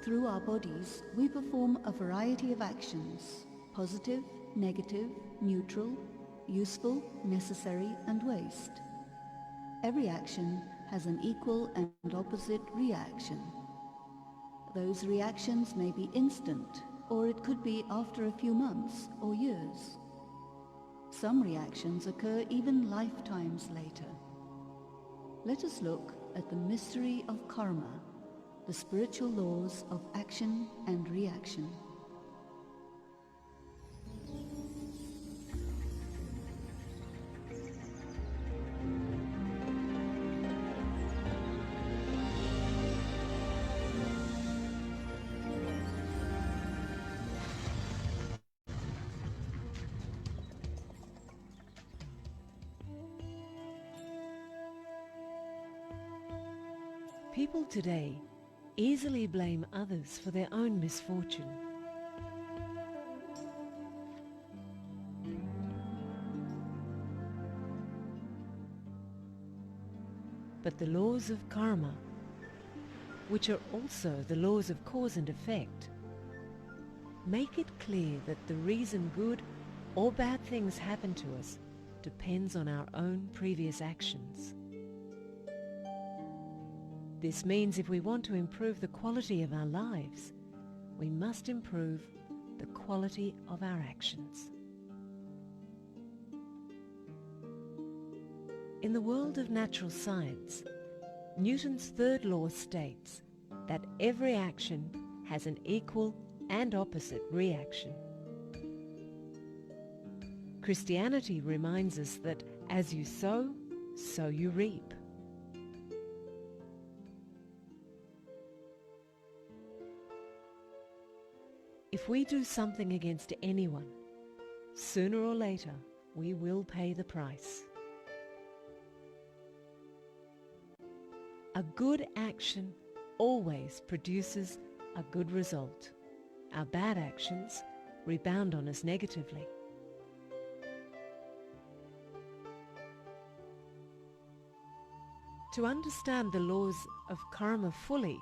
Through our bodies, we perform a variety of actions: positive, negative, neutral, useful, necessary, and waste. Every action has an equal and opposite reaction. Those reactions may be instant, or it could be after a few months or years. Some reactions occur even lifetimes later. Let us look at the mystery of karma, the spiritual laws of action and reaction. People today easily blame others for their own misfortune. But the laws of karma, which are also the laws of cause and effect, make it clear that the reason good or bad things happen to us depends on our own previous actions. This means if we want to improve the quality of our lives, we must improve the quality of our actions. In the world of natural science, Newton's third law states that every action has an equal and opposite reaction. Christianity reminds us that as you sow, so you reap. If we do something against anyone, sooner or later we will pay the price. A good action always produces a good result. Our bad actions rebound on us negatively. To understand the laws of karma fully,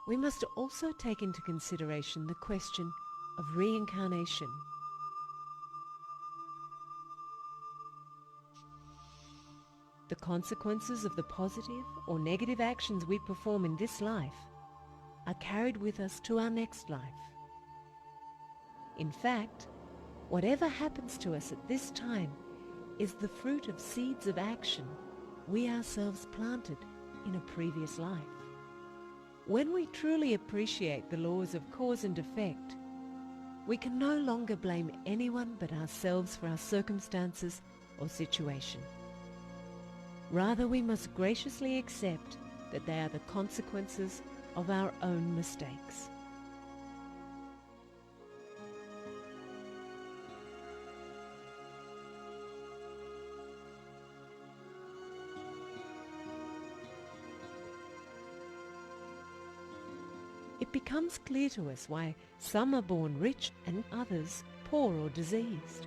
we must also take into consideration the question of reincarnation. The consequences of the positive or negative actions we perform in this life are carried with us to our next life. In fact, whatever happens to us at this time is the fruit of seeds of action we ourselves planted in a previous life. When we truly appreciate the laws of cause and effect, we can no longer blame anyone but ourselves for our circumstances or situation. Rather, we must graciously accept that they are the consequences of our own mistakes. It becomes clear to us why some are born rich and others poor or diseased.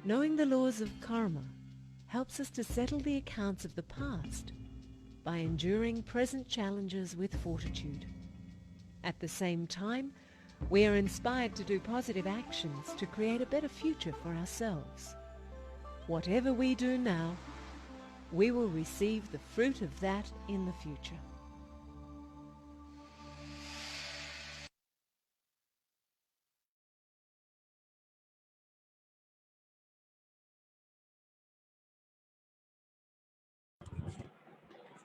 Knowing the laws of karma helps us to settle the accounts of the past by enduring present challenges with fortitude. At the same time, we are inspired to do positive actions to create a better future for ourselves. Whatever we do now, we will receive the fruit of that in the future.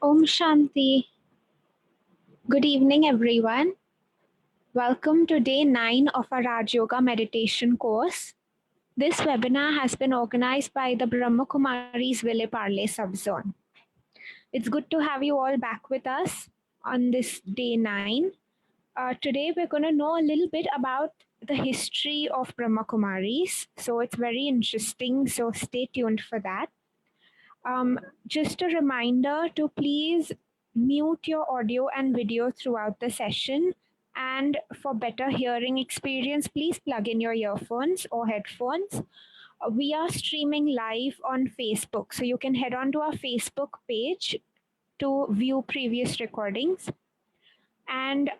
Om Shanti. Good evening, everyone. Welcome to day 9 of our Rajayoga meditation course. This webinar has been organized by the Brahma Kumaris Ville Parle subzone. It's good to have you all back with us on this day 9. Today, we're going to know a little bit about the history of Brahma Kumaris. So it's very interesting. So stay tuned for that. Just a reminder to please mute your audio and video throughout the session. And for better hearing experience, please plug in your earphones or headphones. We are streaming live on Facebook. So you can head on to our Facebook page, to view previous recordings. And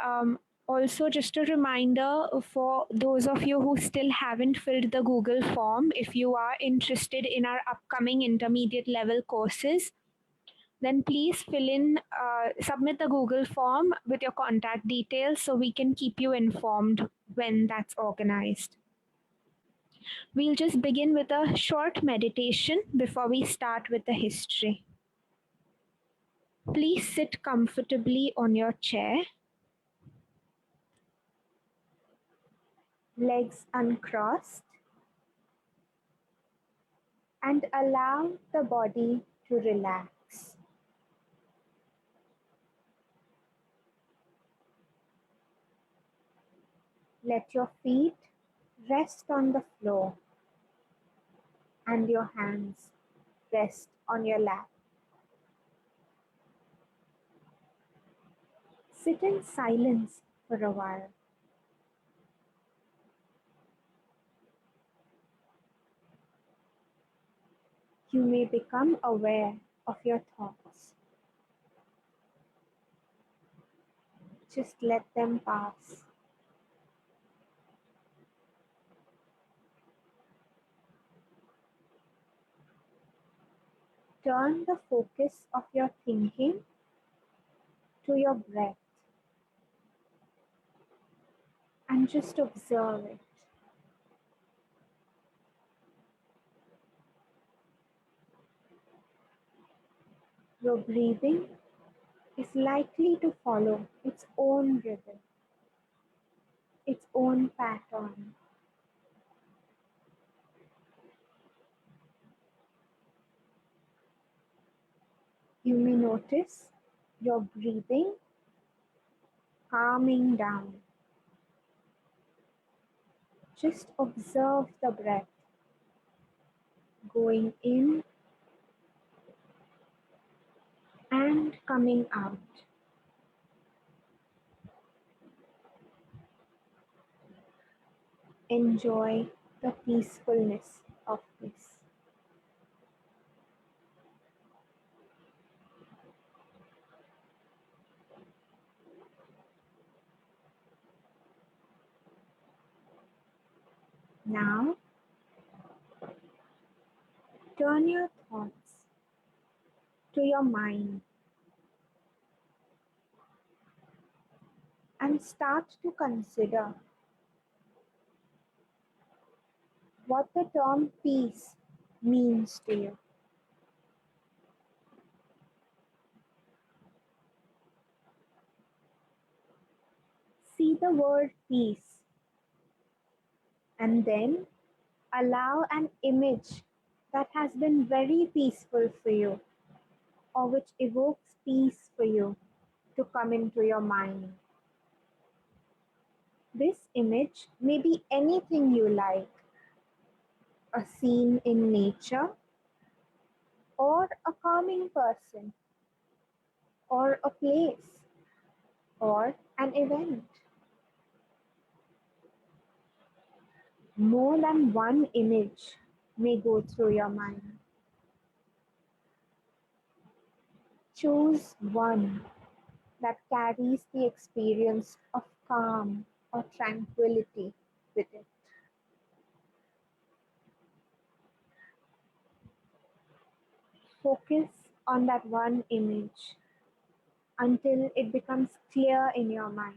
also, just a reminder for those of you who still haven't filled the Google form, if you are interested in our upcoming intermediate level courses, then please submit the Google form with your contact details so we can keep you informed when that's organized. We'll just begin with a short meditation before we start with the history. Please sit comfortably on your chair, legs uncrossed, and allow the body to relax. Let your feet rest on the floor and your hands rest on your lap. Sit in silence for a while. You may become aware of your thoughts. Just let them pass. Turn the focus of your thinking to your breath and just observe it. Your breathing is likely to follow its own rhythm, its own pattern. You may notice your breathing calming down. Just observe the breath going in and coming out. Enjoy the peacefulness of this. Now, turn your thoughts to your mind and start to consider what the term peace means to you. See the word peace and then allow an image that has been very peaceful for you or which evokes peace for you to come into your mind. This image may be anything you like, a scene in nature, or a calming person, or a place, or an event. More than one image may go through your mind. Choose one that carries the experience of calm or tranquility with it. Focus on that one image until it becomes clear in your mind.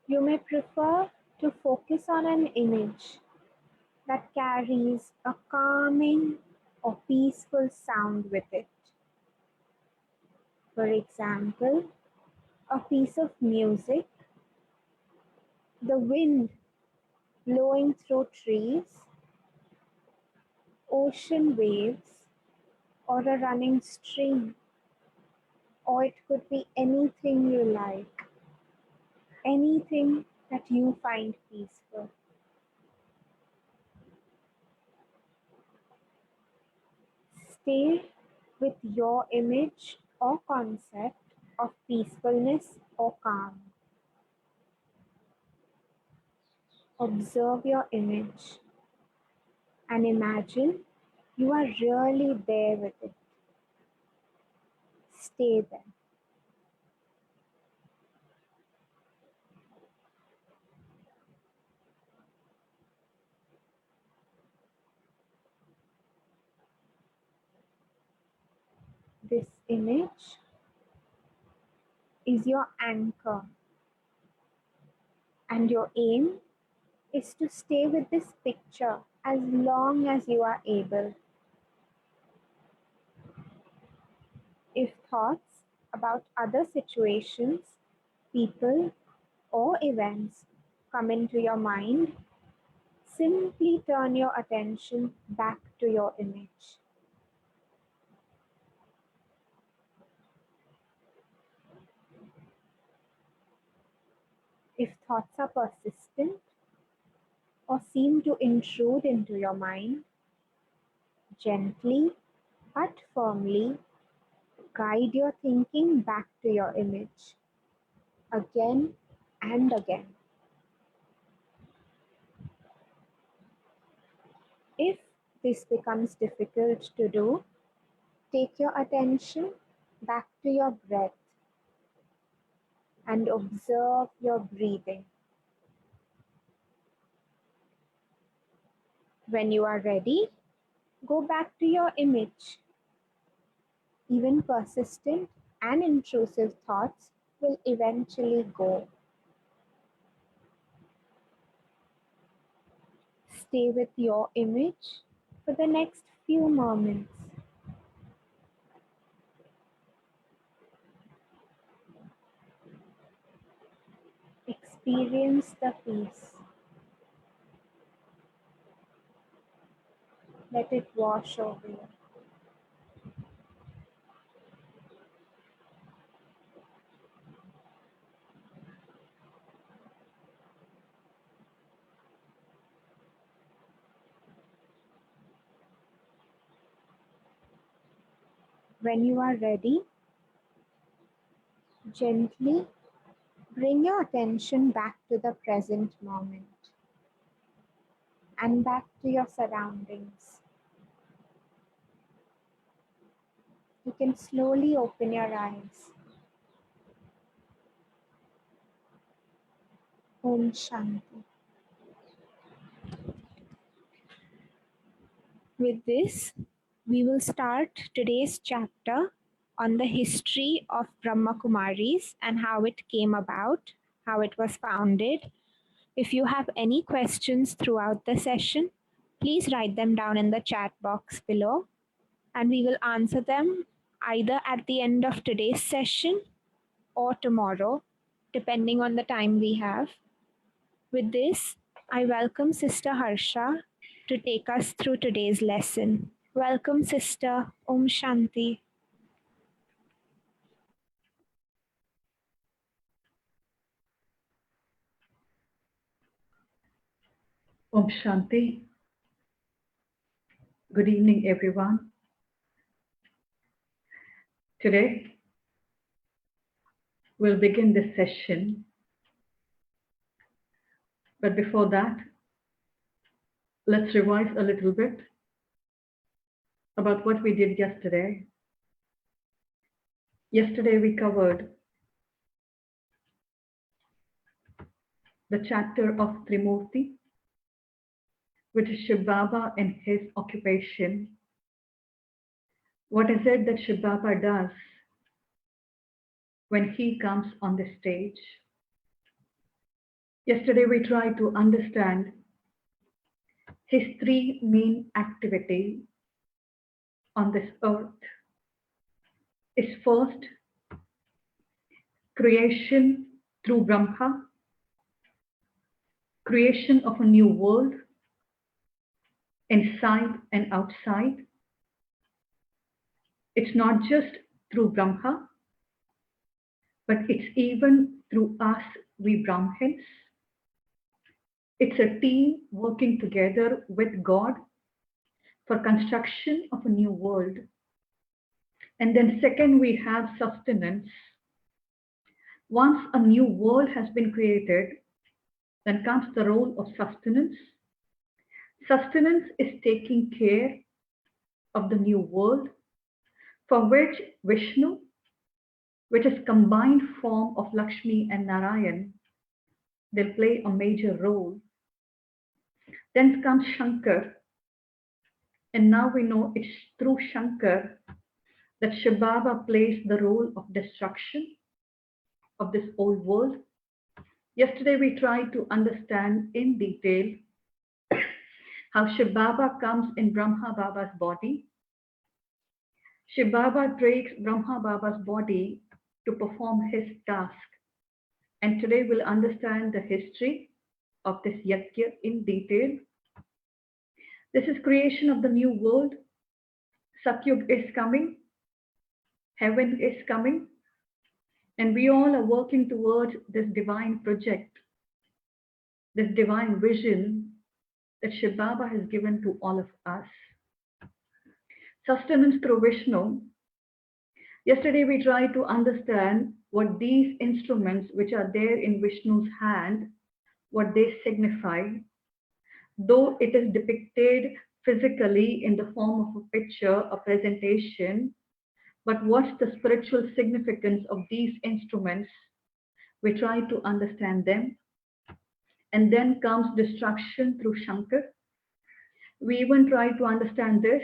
You may prefer to focus on an image that carries a calming or peaceful sound with it. For example, a piece of music, the wind blowing through trees, ocean waves, or a running stream. Or it could be anything you like, anything that you find peaceful. Stay with your image or concept of peacefulness or calm. Observe your image and imagine you are really there with it. Stay there. This image is your anchor, and your aim is to stay with this picture as long as you are able. If thoughts about other situations, people, or events come into your mind, simply turn your attention back to your image. If thoughts are persistent or seem to intrude into your mind, gently but firmly guide your thinking back to your image again and again. If this becomes difficult to do, take your attention back to your breath and observe your breathing. When you are ready, go back to your image. Even persistent and intrusive thoughts will eventually go. Stay with your image for the next few moments. Experience the peace. Let it wash over you. When you are ready, gently bring your attention back to the present moment and back to your surroundings. You can slowly open your eyes. Om Shanti. With this, we will start today's chapter on the history of Brahma Kumaris and how it came about, how it was founded. If you have any questions throughout the session, please write them down in the chat box below, and we will answer them either at the end of today's session or tomorrow, depending on the time we have. With this, I welcome Sister Harsha to take us through today's lesson. Welcome, Sister. Om Shanti. Om Shanti. Good evening, everyone. Today, we'll begin this session. But before that, let's revise a little bit about what we did yesterday. Yesterday, we covered the chapter of Trimurti, which is Shiv Baba and his occupation. What is it that Shiv Baba does when he comes on the stage? Yesterday, we tried to understand his three main activities on this earth. Is first, creation through Brahma, creation of a new world, inside and outside. It's not just through Brahma, but it's even through us, we Brahmins. It's a team working together with God for construction of a new world. And then second, we have sustenance. Once a new world has been created, then comes the role of sustenance. Sustenance is taking care of the new world, for which Vishnu, which is combined form of Lakshmi and Narayan, they'll play a major role. Then comes Shankar, and now we know it's through Shankar that Shiv Baba plays the role of destruction of this old world. Yesterday we tried to understand in detail how Shiv Baba comes in Brahma Baba's body. Shiv Baba takes Brahma Baba's body to perform his task. And today we'll understand the history of this yajna in detail. This is creation of the new world. Satyug is coming. Heaven is coming. And we all are working towards this divine project, this divine vision that Shiv Baba has given to all of us. Sustenance through Vishnu. Yesterday we tried to understand what these instruments which are there in Vishnu's hand, what they signify. Though it is depicted physically in the form of a picture, a presentation, but what's the spiritual significance of these instruments? We try to understand them. And then comes destruction through Shankar. We even try to understand this,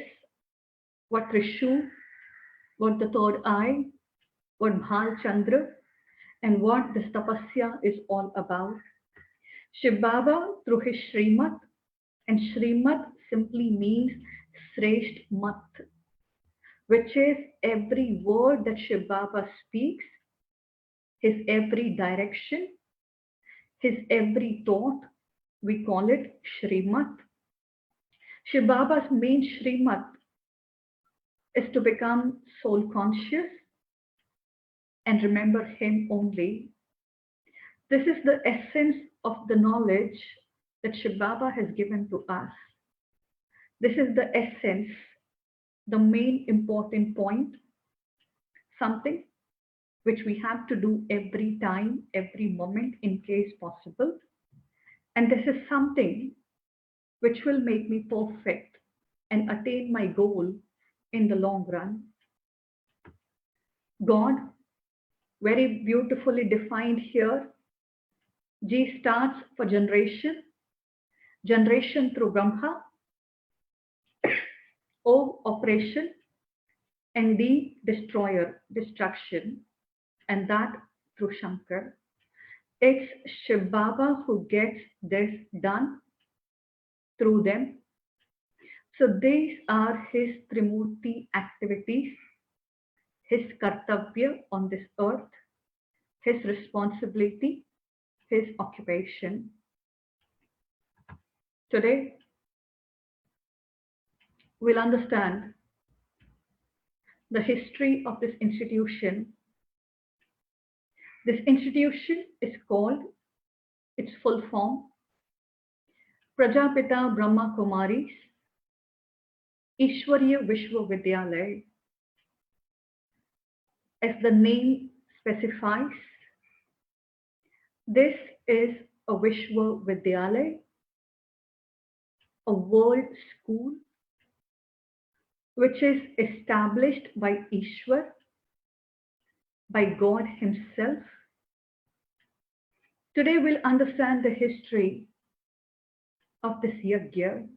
what Trishu, what the third eye, what Bhal Chandra, and what this tapasya is all about. Shiv Baba through his Srimat, and Srimat simply means Sresht Mat, which is every word that Shiv Baba speaks, his every direction, his every thought, we call it Srimat. Shiv Baba's main Srimat is to become soul conscious and remember him only. This is the essence of the knowledge that Shiv Baba has given to us. This is the essence, the main important point, something which we have to do every time, every moment in case possible. And this is something which will make me perfect and attain my goal in the long run. God, very beautifully defined here. G starts for generation, generation through Brahma, O operation, and D destroyer, destruction, and that through Shankar. It's Shiv Baba who gets this done through them. So these are his Trimurti activities, his kartavya on this earth, his responsibility, his occupation. Today, we'll understand the history of this institution. This institution is called, its full form, Prajapita Brahma Kumaris Ishwariya Vishwavidyalaya. As the name specifies, this is a Vishwavidyalaya, a world school, which is established by Ishwar, by God himself. Today we'll understand the history of this yajna,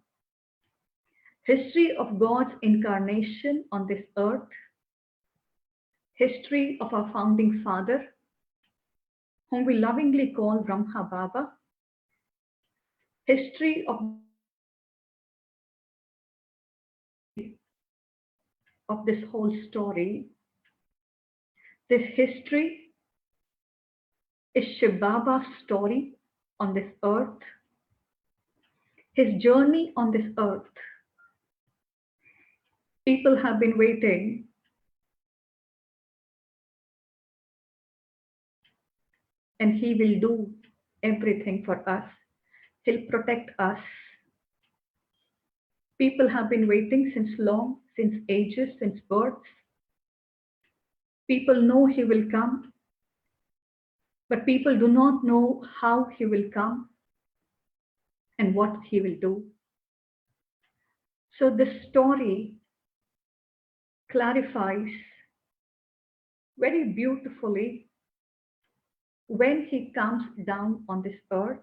history of God's incarnation on this earth, history of our founding father, whom we lovingly call Brahma Baba, history of this whole story. This history is Shiv Baba's story on this earth, his journey on this earth. People have been waiting and he will do everything for us. He'll protect us. People have been waiting since long, since ages, since births. People know he will come, but people do not know how he will come and what he will do. So this story clarifies very beautifully when he comes down on this earth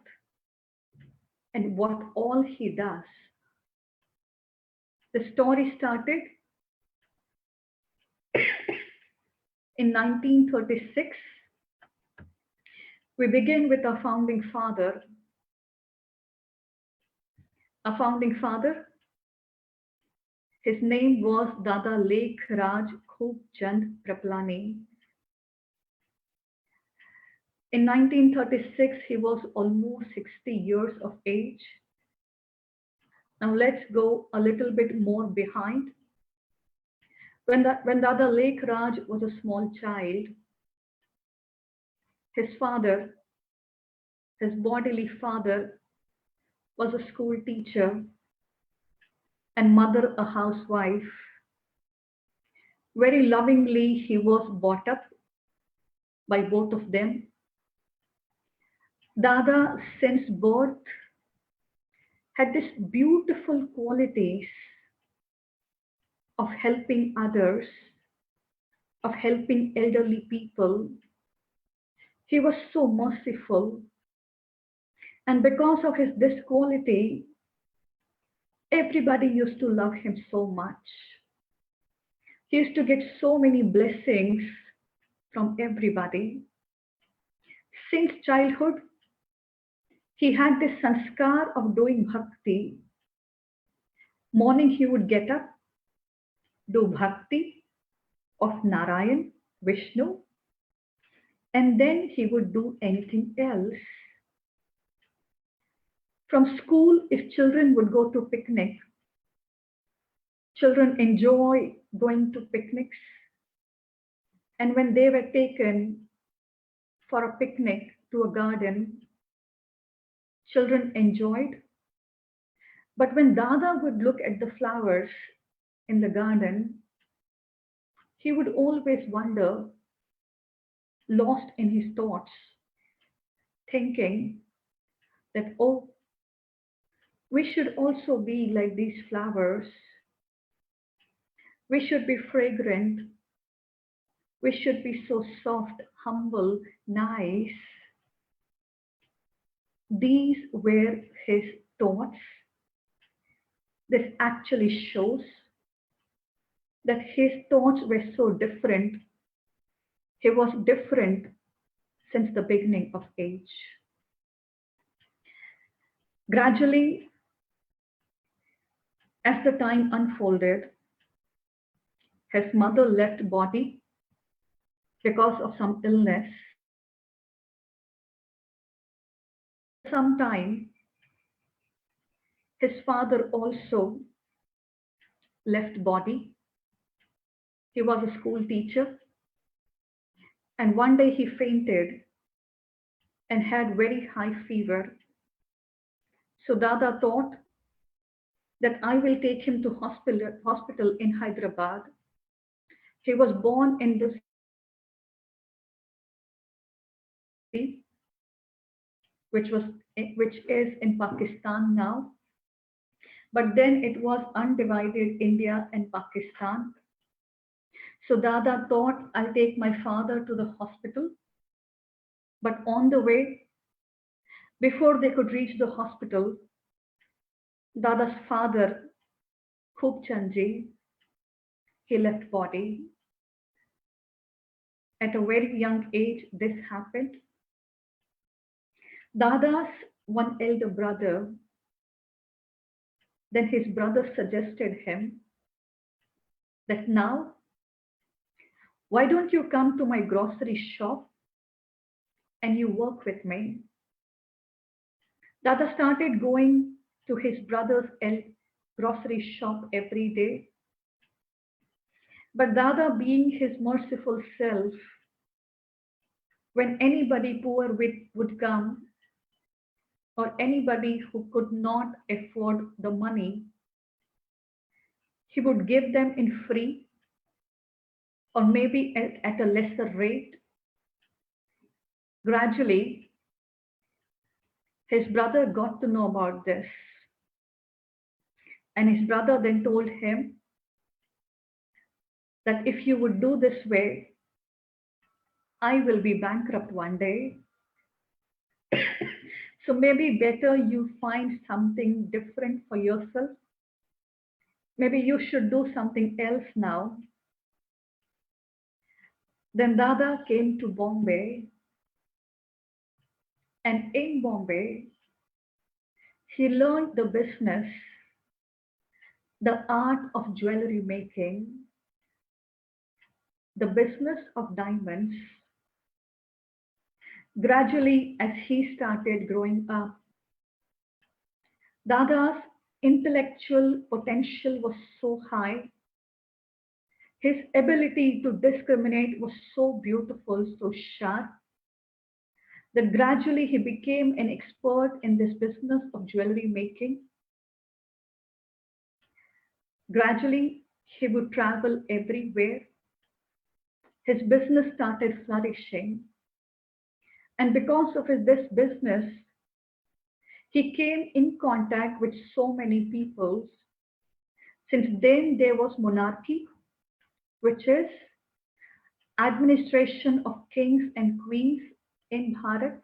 and what all he does. The story started in 1936. We begin with our founding father. Our founding father, his name was Dada Lekh Raj Khub Chand Praplani. In 1936, he was almost 60 years of age. Now let's go a little bit more behind. When Dada Lekh Raj was a small child, his father, his bodily father, was a school teacher and mother a housewife. Very lovingly, he was brought up by both of them. Dada, since birth, had this beautiful qualities of helping others, of helping elderly people. He was so merciful. And because of this quality, everybody used to love him so much. He used to get so many blessings from everybody. Since childhood, he had this sanskar of doing bhakti. Morning he would get up, do bhakti of Narayan, Vishnu, and then he would do anything else. From school, if children would go to picnic, children enjoy going to picnics. And when they were taken for a picnic to a garden, children enjoyed. But when Dada would look at the flowers in the garden, he would always wonder, lost in his thoughts, thinking that, oh, we should also be like these flowers. We should be fragrant. We should be so soft, humble, nice. These were his thoughts. This actually shows that his thoughts were so different. He was different since the beginning of age. Gradually, as the time unfolded, his mother left body because of some illness. Some time, his father also left body. He was a school teacher, and one day he fainted and had very high fever. So Dada thought that I will take him to hospital in Hyderabad. He was born in this city, which is in Pakistan now. But then it was undivided India and Pakistan. So Dada thought, I'll take my father to the hospital. But on the way, before they could reach the hospital, Dada's father, Khub Chandji, he left body. At a very young age, this happened. Dada's one elder brother, then his brother suggested him that now, why don't you come to my grocery shop and you work with me? Dada started going to his brother's grocery shop every day. But Dada, being his merciful self, when anybody poor would come, or anybody who could not afford the money, he would give them in free, or maybe at a lesser rate. Gradually, his brother got to know about this. And his brother then told him that if you would do this way, I will be bankrupt one day. So maybe better you find something different for yourself. Maybe you should do something else now. Then Dada came to Bombay, and in Bombay, he learned the business, the art of jewelry making, the business of diamonds. Gradually, as he started growing up, Dada's intellectual potential was so high. His ability to discriminate was so beautiful, so sharp, that gradually he became an expert in this business of jewelry making. Gradually, he would travel everywhere. His business started flourishing. And because of this business, he came in contact with so many people. Since then, there was monarchy, which is administration of kings and queens in Bharat.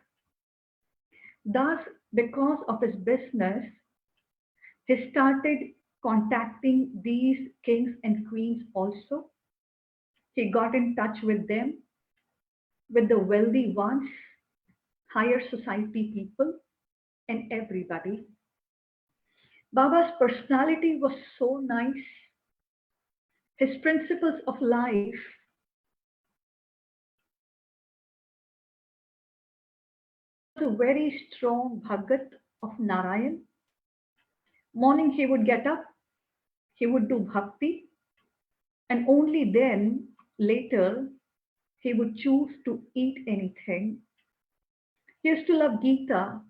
Thus, because of his business, he started contacting these kings and queens also. He got in touch with them, with the wealthy ones, higher society people, and everybody. Baba's personality was so nice. His principles of life was a very strong Bhagat of Narayan. Morning he would get up, he would do bhakti, and only then, later, he would choose to eat anything. He used to love Gita.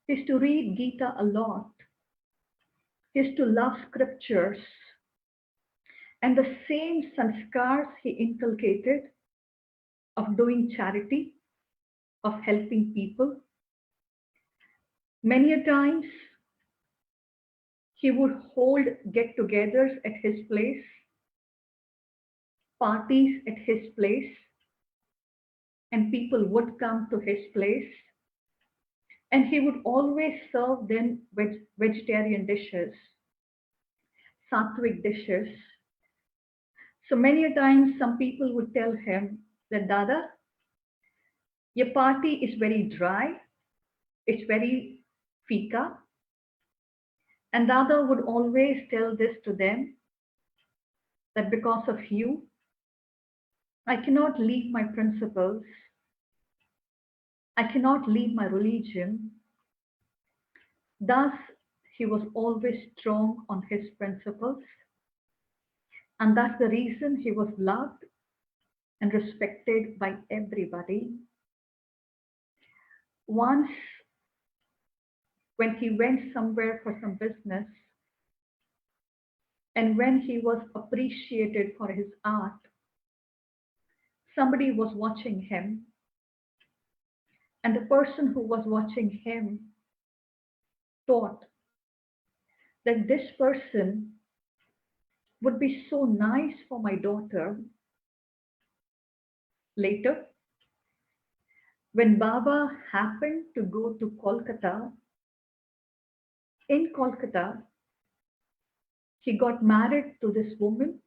He used to read Gita a lot. He used to love scriptures. And the same sanskars he inculcated of doing charity, of helping people. Many a times, he would hold get-togethers at his place, parties at his place, and people would come to his place. And he would always serve them vegetarian dishes, sattvic dishes. So many a times, some people would tell him that, Dada, your party is very dry, it's very fika. And Dada would always tell this to them, that because of you, I cannot leave my principles, I cannot leave my religion. Thus, he was always strong on his principles. And that's the reason he was loved and respected by everybody. Once, when he went somewhere for some business, and when he was appreciated for his art, somebody was watching him. And the person who was watching him thought that this person would be so nice for my daughter. Later, when Baba happened to go to Kolkata, in Kolkata, he got married to this woman,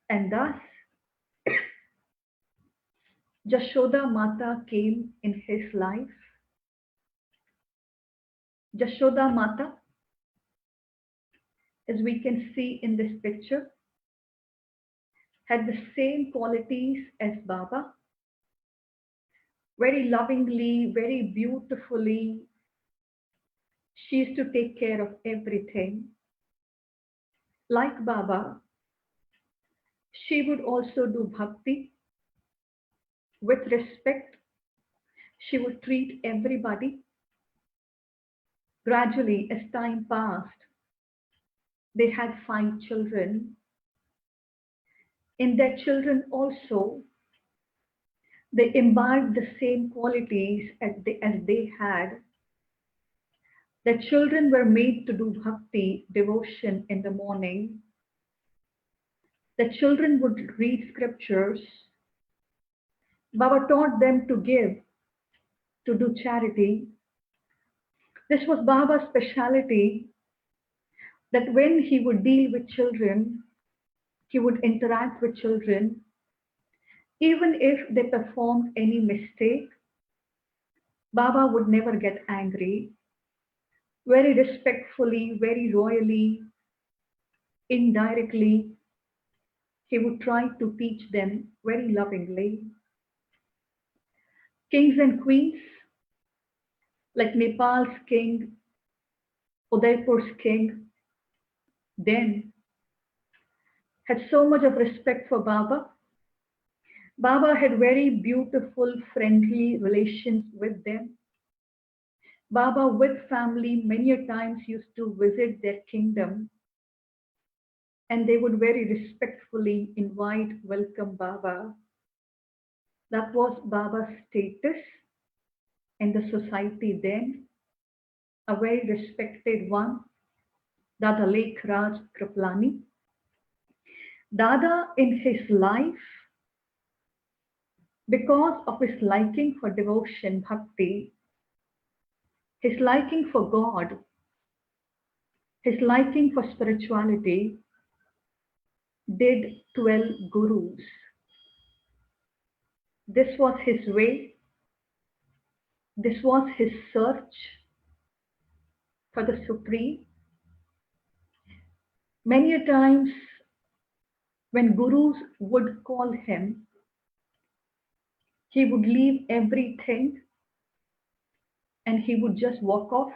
and thus Jashoda Mata came in his life. Jashoda Mata, as we can see in this picture, had the same qualities as Baba. Very lovingly, very beautifully, she used to take care of everything. Like Baba, she would also do bhakti with respect. She would treat everybody. Gradually, as time passed, they had 5 children. In their children also, they imbibed the same qualities as they had. that children were made to do bhakti, devotion in the morning, that children would read scriptures. Baba taught them to give, to do charity. This was Baba's speciality, that when he would deal with children, he would interact with children, even if they performed any mistake, Baba would never get angry. Very respectfully, very royally, indirectly, he would try to teach them very lovingly. Kings and queens, like Nepal's king, Udaipur's king, then had so much of respect for Baba. Baba had very beautiful, friendly relations with them. Baba, with family, many a times used to visit their kingdom, and they would very respectfully invite, welcome Baba. That was Baba's status in the society then, a very respected one, Dada Lake Raj Kriplani. Dada, in his life, because of his liking for devotion, bhakti, his liking for God, his liking for spirituality, did 12 gurus. This was his way, this was his search for the Supreme. Many a times when gurus would call him, he would leave everything and he would just walk off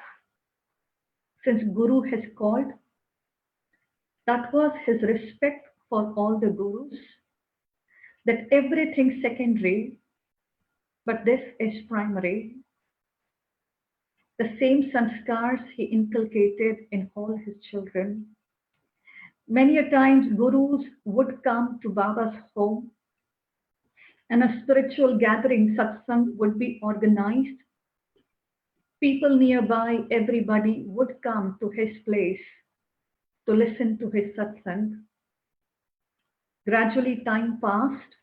since Guru has called. That was his respect for all the gurus, that everything secondary, but this is primary. The same sanskars he inculcated in all his children. Many a times gurus would come to Baba's home and a spiritual gathering, satsang, would be organized. People nearby, everybody would come to his place to listen to his satsang. Gradually time passed,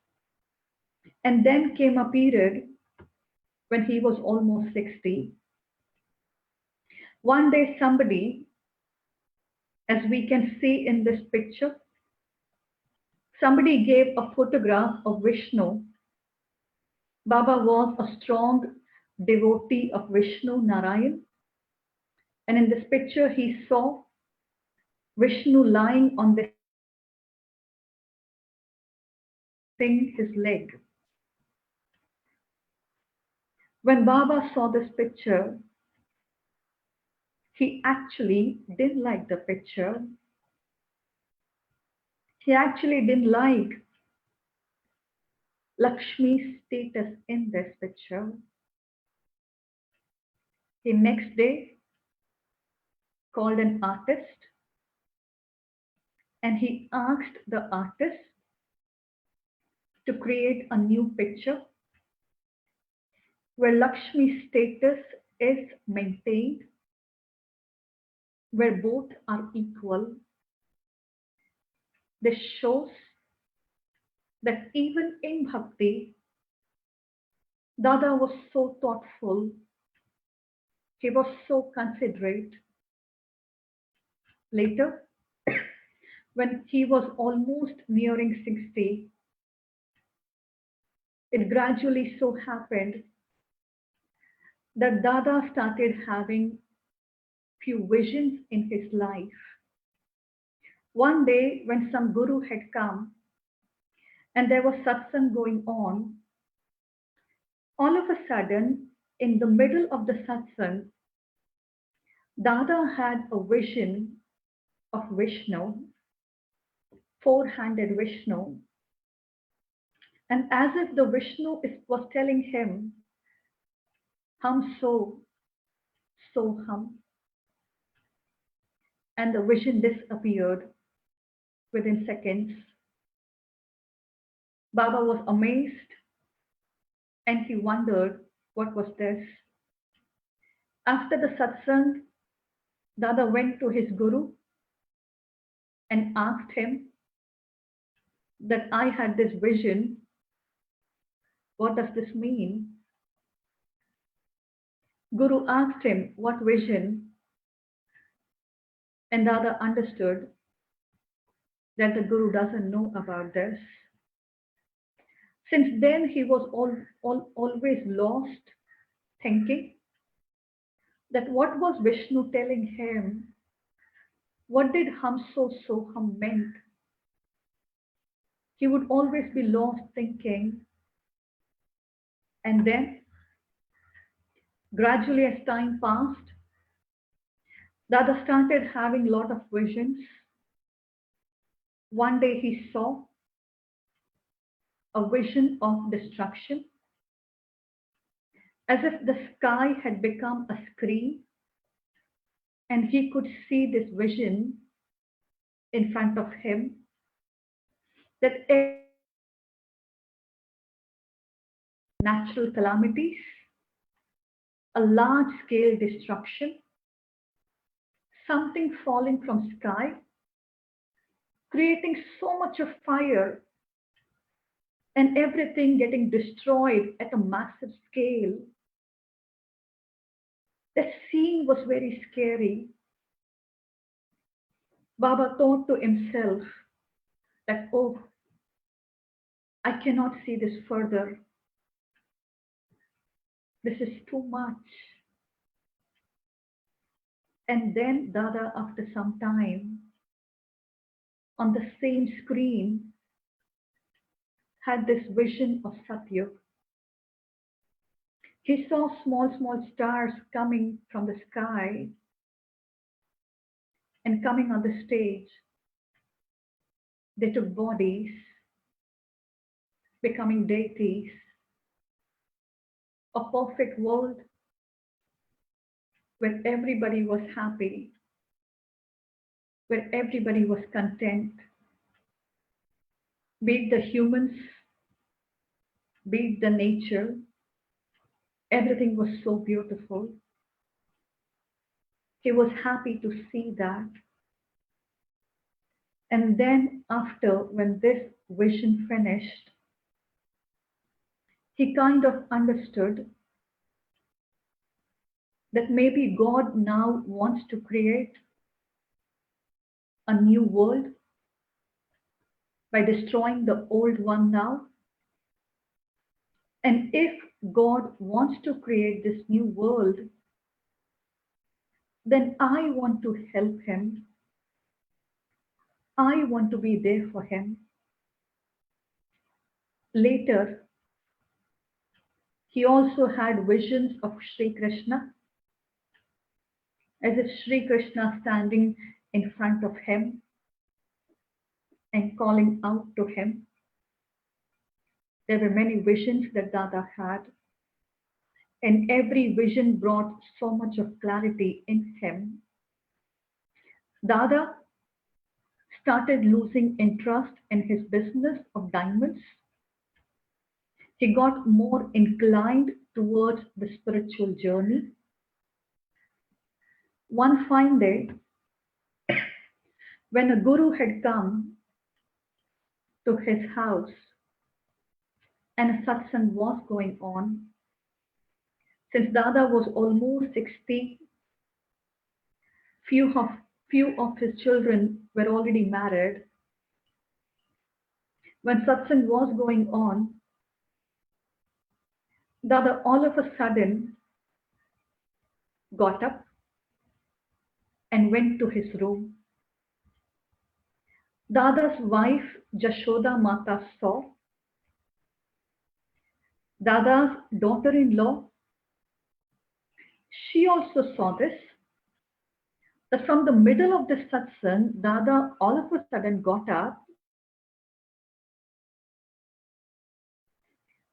and then came a period when he was almost 60. One day somebody, as we can see in this picture, somebody gave a photograph of Vishnu. Baba was a strong devotee of Vishnu Narayan, and in this picture he saw Vishnu lying on the his leg. When Baba saw this picture, he actually didn't like the picture. He actually didn't like Lakshmi's status in this picture. He next day called an artist and he asked the artist to create a new picture where Lakshmi's status is maintained, where both are equal. This shows that even in bhakti, Dada was so thoughtful, he was so considerate. Later, when he was almost nearing 60, it gradually so happened that Dada started having few visions in his life. One day, when some guru had come and there was satsang going on, all of a sudden, in the middle of the satsang, Dada had a vision of Vishnu, four-handed Vishnu, and as if the Vishnu was telling him, hum so hum, and the vision disappeared within seconds. Baba was amazed and he wondered what was this. After the satsang, Dada went to his guru and asked him that I had this vision. What does this mean? Guru asked him what vision, and Dada understood that the Guru doesn't know about this. Since then, he was always lost, thinking that what was Vishnu telling him? What did Hum So Soham meant? He would always be lost thinking. And then, gradually as time passed, Dada started having a lot of visions. One day he saw a vision of destruction, as if the sky had become a screen and he could see this vision in front of him, that natural calamities, a large scale destruction, something falling from sky, creating so much of fire and everything getting destroyed at a massive scale. The scene was very scary. Baba thought to himself that, oh, I cannot see this further. This is too much. And then Dada, after some time, on the same screen, had this vision of Satyug. He saw small stars coming from the sky and coming on the stage. They took bodies, becoming deities, a perfect world where everybody was happy, where everybody was content, be it the humans, be it the nature, everything was so beautiful. He was happy to see that. And then after, when this vision finished, he kind of understood that maybe God now wants to create a new world by destroying the old one now. And if God wants to create this new world, then I want to help him. I want to be there for him. Later, he also had visions of Sri Krishna, as if Sri Krishna standing in front of him and calling out to him. There were many visions that Dada had, and every vision brought so much of clarity in him. Dada started losing interest in his business of diamonds. He got more inclined towards the spiritual journey. One fine day, when a guru had come to his house and a satsang was going on, since Dada was almost 60, few of his children were already married. When satsang was going on, Dada all of a sudden got up and went to his room. Dada's wife, Jashoda Mata, saw. Dada's daughter-in-law, she also saw this. That from the middle of the satsang, Dada all of a sudden got up.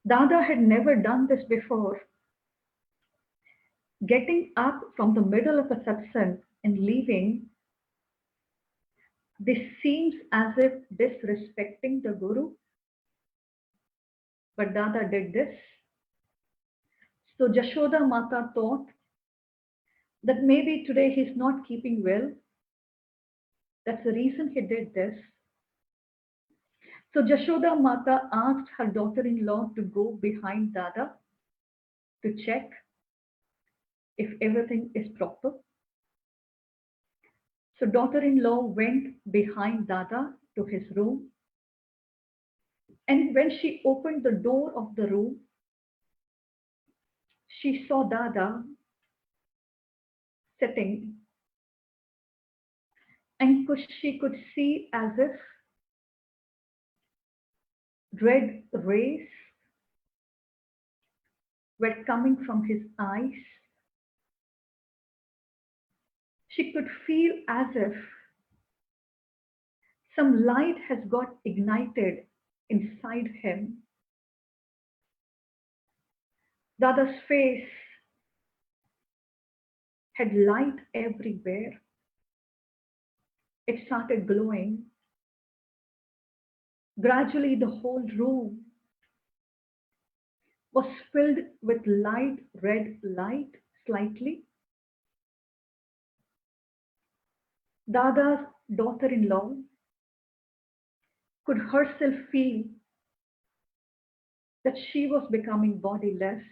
Dada had never done this before. Getting up from the middle of a satsang and leaving, this seems as if disrespecting the Guru. But Dada did this. So Jashoda Mata thought that maybe today he's not keeping well. That's the reason he did this. So Jashoda Mata asked her daughter-in-law to go behind Dada to check if everything is proper. So daughter-in-law went behind Dada to his room. And when she opened the door of the room, she saw Dada sitting, and she could see as if red rays were coming from his eyes. She could feel as if some light has got ignited inside him. Dada's face had light everywhere. It started glowing. Gradually, the whole room was filled with light red light slightly. Dada's daughter-in-law could herself feel that she was becoming bodiless.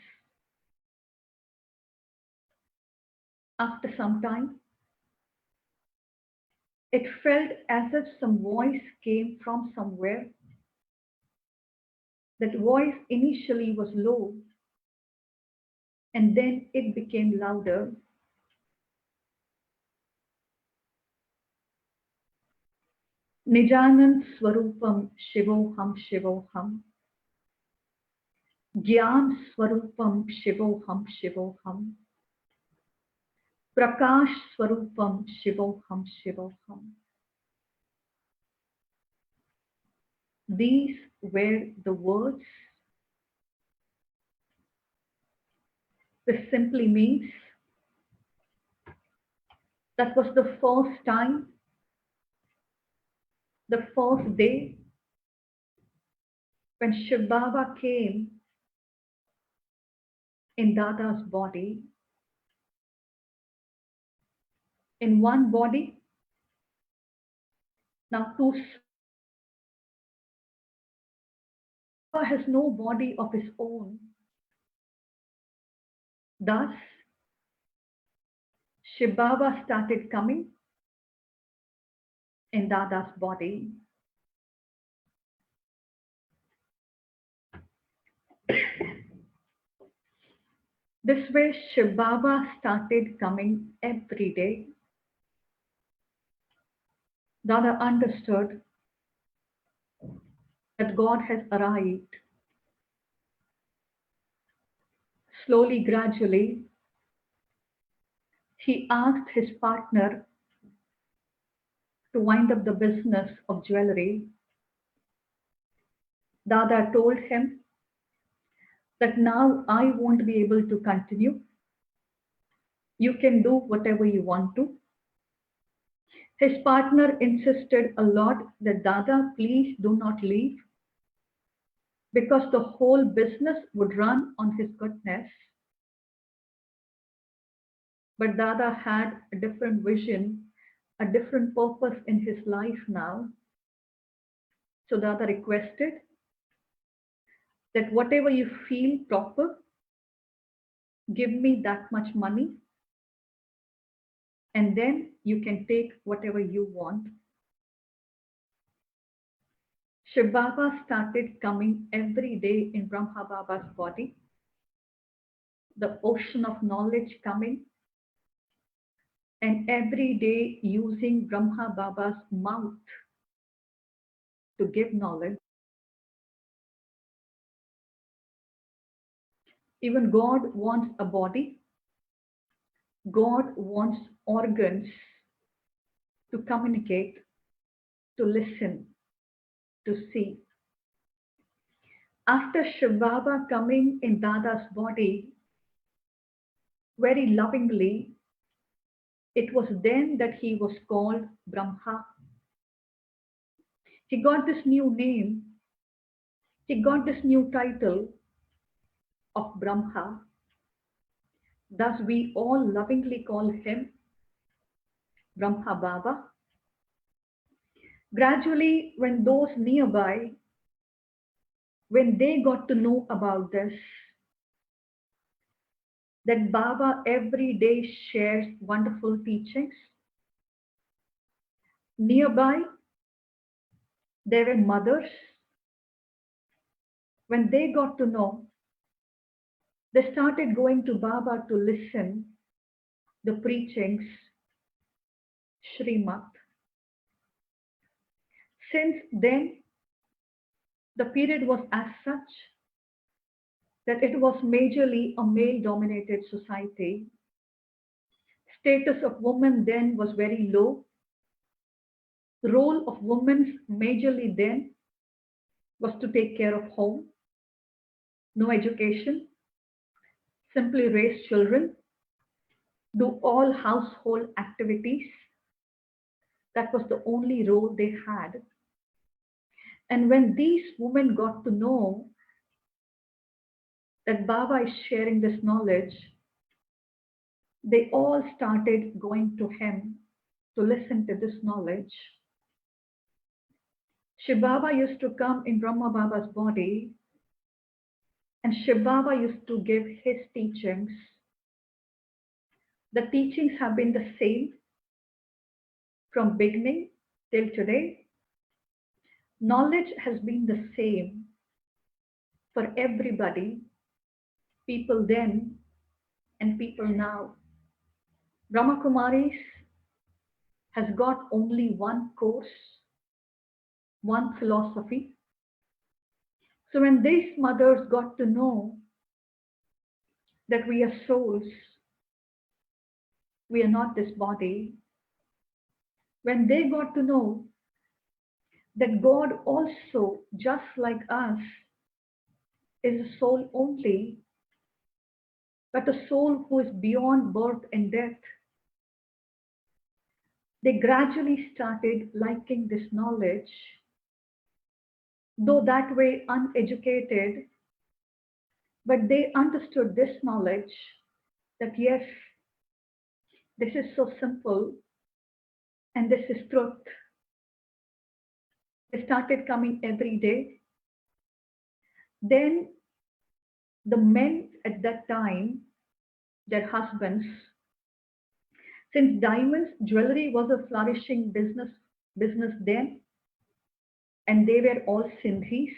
After some time, it felt as if some voice came from somewhere. That voice initially was low, and then it became louder. Nijanand Swarupam Shivoham Shivoham. Gyan Swarupam Shivoham Shivoham. Prakash Swarupam Shivoham Shivoham. These were the words. This simply means that was the first time, the first day when Shiv Baba came in Dada's body. In one body. Now, Baba has no body of his own. Thus, Shiv Baba started coming in Dada's body. This way, Shiv Baba started coming every day. Dada understood that God has arrived. Slowly, gradually, he asked his partner to wind up the business of jewelry. Dada told him that now I won't be able to continue. You can do whatever you want to. His partner insisted a lot that Dada, please do not leave, because the whole business would run on his goodness. But Dada had a different vision, a different purpose in his life now. So Dada requested that whatever you feel proper, give me that much money, and then you can take whatever you want. Shiv Baba started coming every day in Brahma Baba's body, the ocean of knowledge coming, and every day using Brahma Baba's mouth to give knowledge. Even God wants a body. God wants organs to communicate, to listen, to see. After Shiv Baba coming in Dada's body, very lovingly, it was then that he was called Brahma. He got this new name, he got this new title of Brahma. Thus we all lovingly call him Brahma Baba. Gradually, when those nearby, when they got to know about this, that Baba every day shares wonderful teachings, nearby there were mothers. When they got to know, they started going to Baba to listen the preachings, Srimat. Since then, the period was as such that it was majorly a male-dominated society. Status of women then was very low. The role of women majorly then was to take care of home, no education, simply raise children, do all household activities. That was the only role they had. And when these women got to know that Baba is sharing this knowledge, they all started going to him to listen to this knowledge. Shiv Baba used to come in Brahma Baba's body, and Shiv Baba used to give his teachings. The teachings have been the same from beginning till today. Knowledge has been the same for everybody, people then and people now. Brahma Kumaris has got only one course, one philosophy. So when these mothers got to know that we are souls, we are not this body, when they got to know that God also, just like us, is a soul only, but a soul who is beyond birth and death, they gradually started liking this knowledge, though that way uneducated, but they understood this knowledge that yes, this is so simple and this is truth. They started coming every day. Then the men at that time, their husbands, since diamonds jewelry was a flourishing business then, and they were all Sindhis,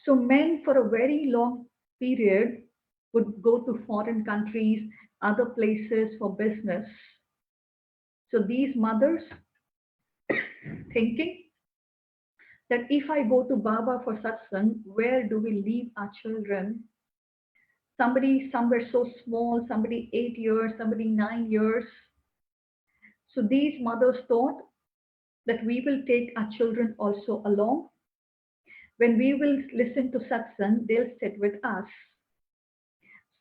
so men for a very long period would go to foreign countries, other places for business. So these mothers thinking that if I go to Baba for satsang, where do we leave our children? Somebody somewhere so small, somebody 8 years, somebody 9 years. So these mothers thought that we will take our children also along. When we will listen to satsang, they'll sit with us.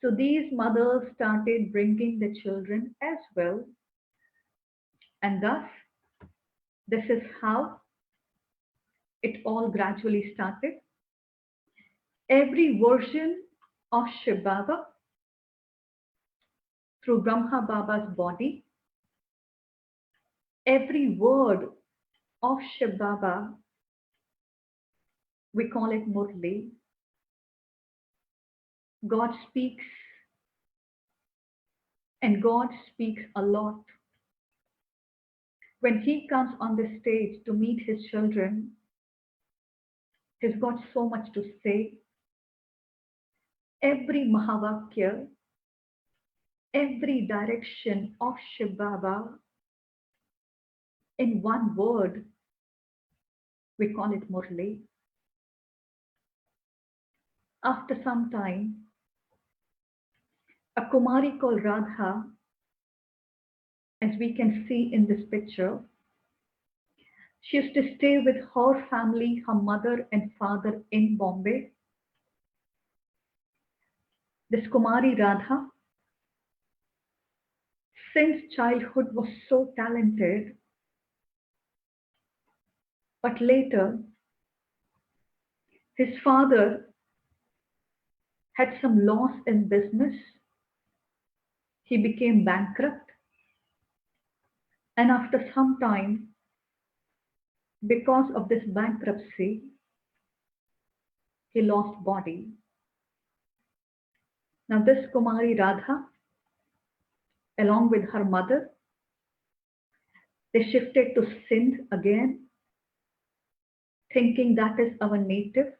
So these mothers started bringing the children as well. And thus, this is how it all gradually started. Every version of Shiv Baba through Brahma Baba's body, every word of Shiv Baba, we call it Murli. God speaks, and God speaks a lot. When he comes on the stage to meet his children, he's got so much to say. Every Mahavakya, every direction of Shiv Baba, in one word, we call it Murli. After some time, a Kumari called Radha, as we can see in this picture, she used to stay with her family, her mother and father in Bombay. This Kumari Radha, since childhood was so talented, but later his father had some loss in business he became bankrupt. And after some time, because of this bankruptcy, he lost body. Now this Kumari Radha, along with her mother, they shifted to Sindh again, thinking that is our native.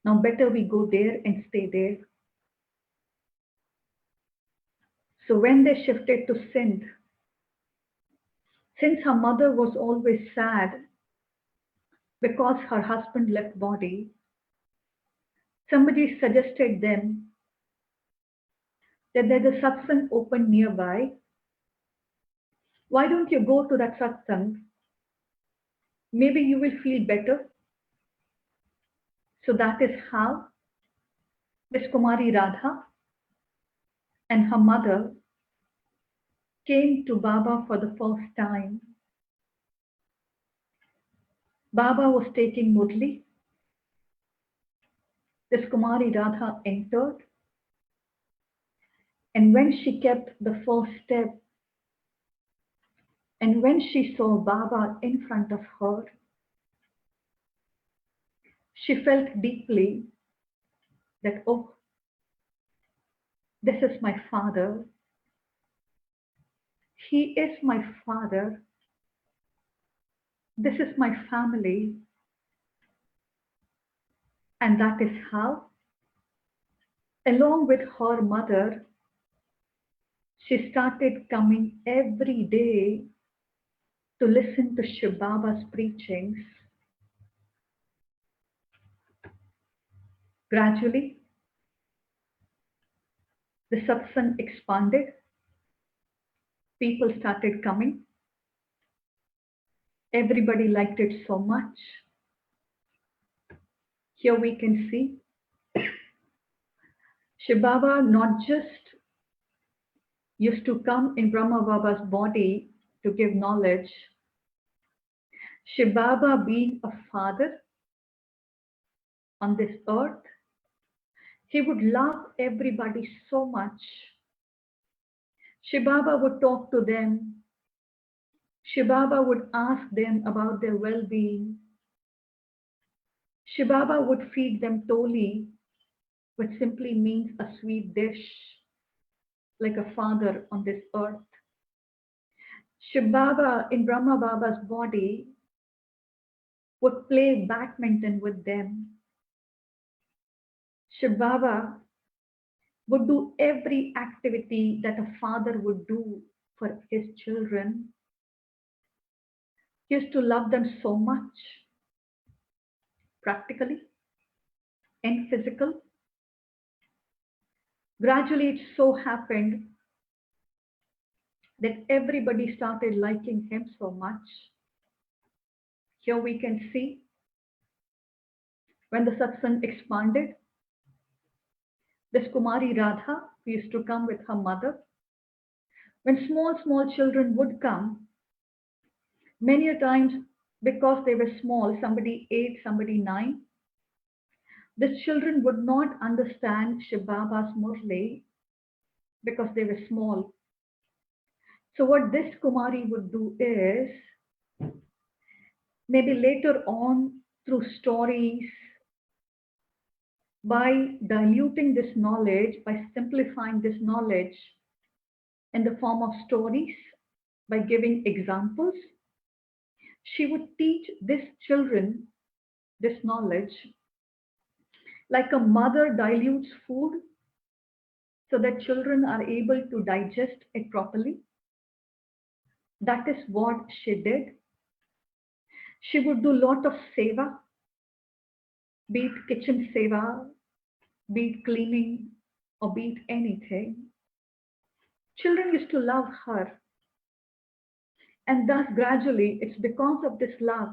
Now better we go there and stay there. So when they shifted to Sindh, since her mother was always sad because her husband left body, somebody suggested them that there's a satsang open nearby. Why don't you go to that satsang? Maybe you will feel better. So that is how Miss Kumari Radha and her mother came to Baba for the first time. Baba was taking Murli. This Kumari Radha entered, and when she kept the first step, and when she saw Baba in front of her, she felt deeply that, oh, this is my father. He is my father. This is my family. And that is how, along with her mother, she started coming every day to listen to Shiv Baba's preachings. Gradually, the satsang expanded. People started coming. Everybody liked it so much. Here we can see Shiv Baba not just used to come in Brahma Baba's body to give knowledge. Shiv Baba, being a father on this earth, he would love everybody so much. Shiv Baba would talk to them. Shiv Baba would ask them about their well-being. Shiv Baba would feed them toli, which simply means a sweet dish, like a father on this earth. Shiv Baba in Brahma Baba's body would play badminton with them. Shiv Baba would do every activity that a father would do for his children. He used to love them so much, practically and physical. Gradually, it so happened that everybody started liking him so much. Here we can see when the satsang expanded, this Kumari Radha, who used to come with her mother, when small children would come, many a times because they were small, somebody 8, somebody 9, these children would not understand Shiv Baba's Murli because they were small. So what this Kumari would do is, maybe later on through stories, by diluting this knowledge, by simplifying this knowledge in the form of stories, by giving examples, she would teach these children this knowledge like a mother dilutes food so that children are able to digest it properly. That is what she did. She would do a lot of seva, be it kitchen seva, be it cleaning, or be it anything. Children used to love her. And thus, gradually, it's because of this love,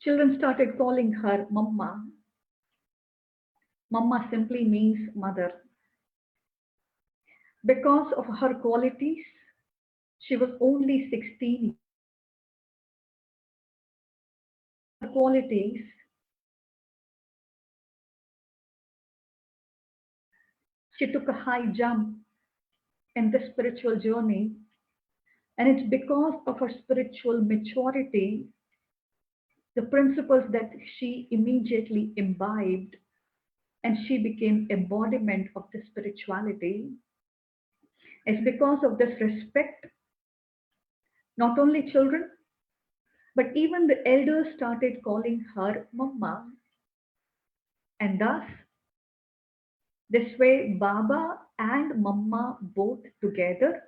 children started calling her Mamma. Mamma simply means mother. Because of her qualities, she was only 16. Her qualities, she took a high jump in the spiritual journey. And it's because of her spiritual maturity, the principles that she immediately imbibed, and she became embodiment of the spirituality. It's because of this respect, not only children, but even the elders started calling her Mama. And thus, this way, Baba and Mama both together,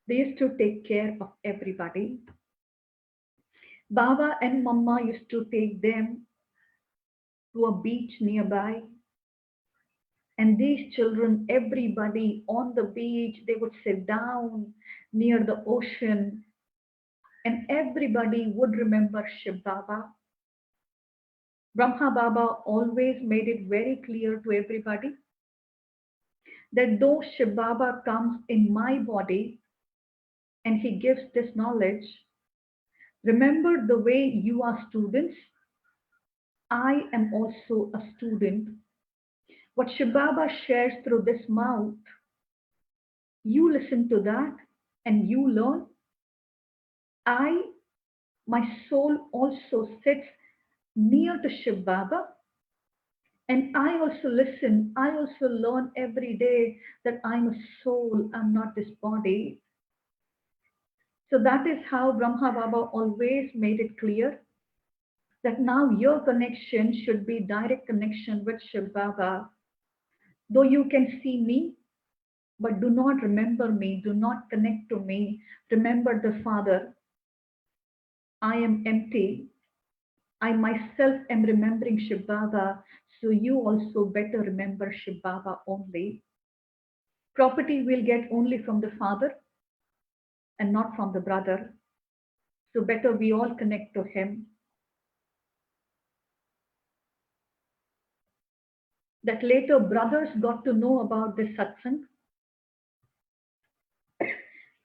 they used to take care of everybody. Baba and Mama used to take them to a beach nearby. And these children, everybody on the beach, they would sit down near the ocean, and everybody would remember Shiv Baba. Brahma Baba always made it very clear to everybody that though Shiv Baba comes in my body and he gives this knowledge, remember the way you are students, I am also a student. What Shiv Baba shares through this mouth, you listen to that and you learn. I, my soul also sits near to Shiv Baba, and I also listen. I also learn every day that I'm a soul, I'm not this body. So that is how Brahma Baba always made it clear that now your connection should be direct connection with Shiv Baba. Though you can see me, but do not remember me, do not connect to me. Remember the Father. I am empty. I myself am remembering Shiv Baba, so you also better remember Shiv Baba only. Property will get only from the father and not from the brother. So better we all connect to him. That later brothers got to know about this satsang.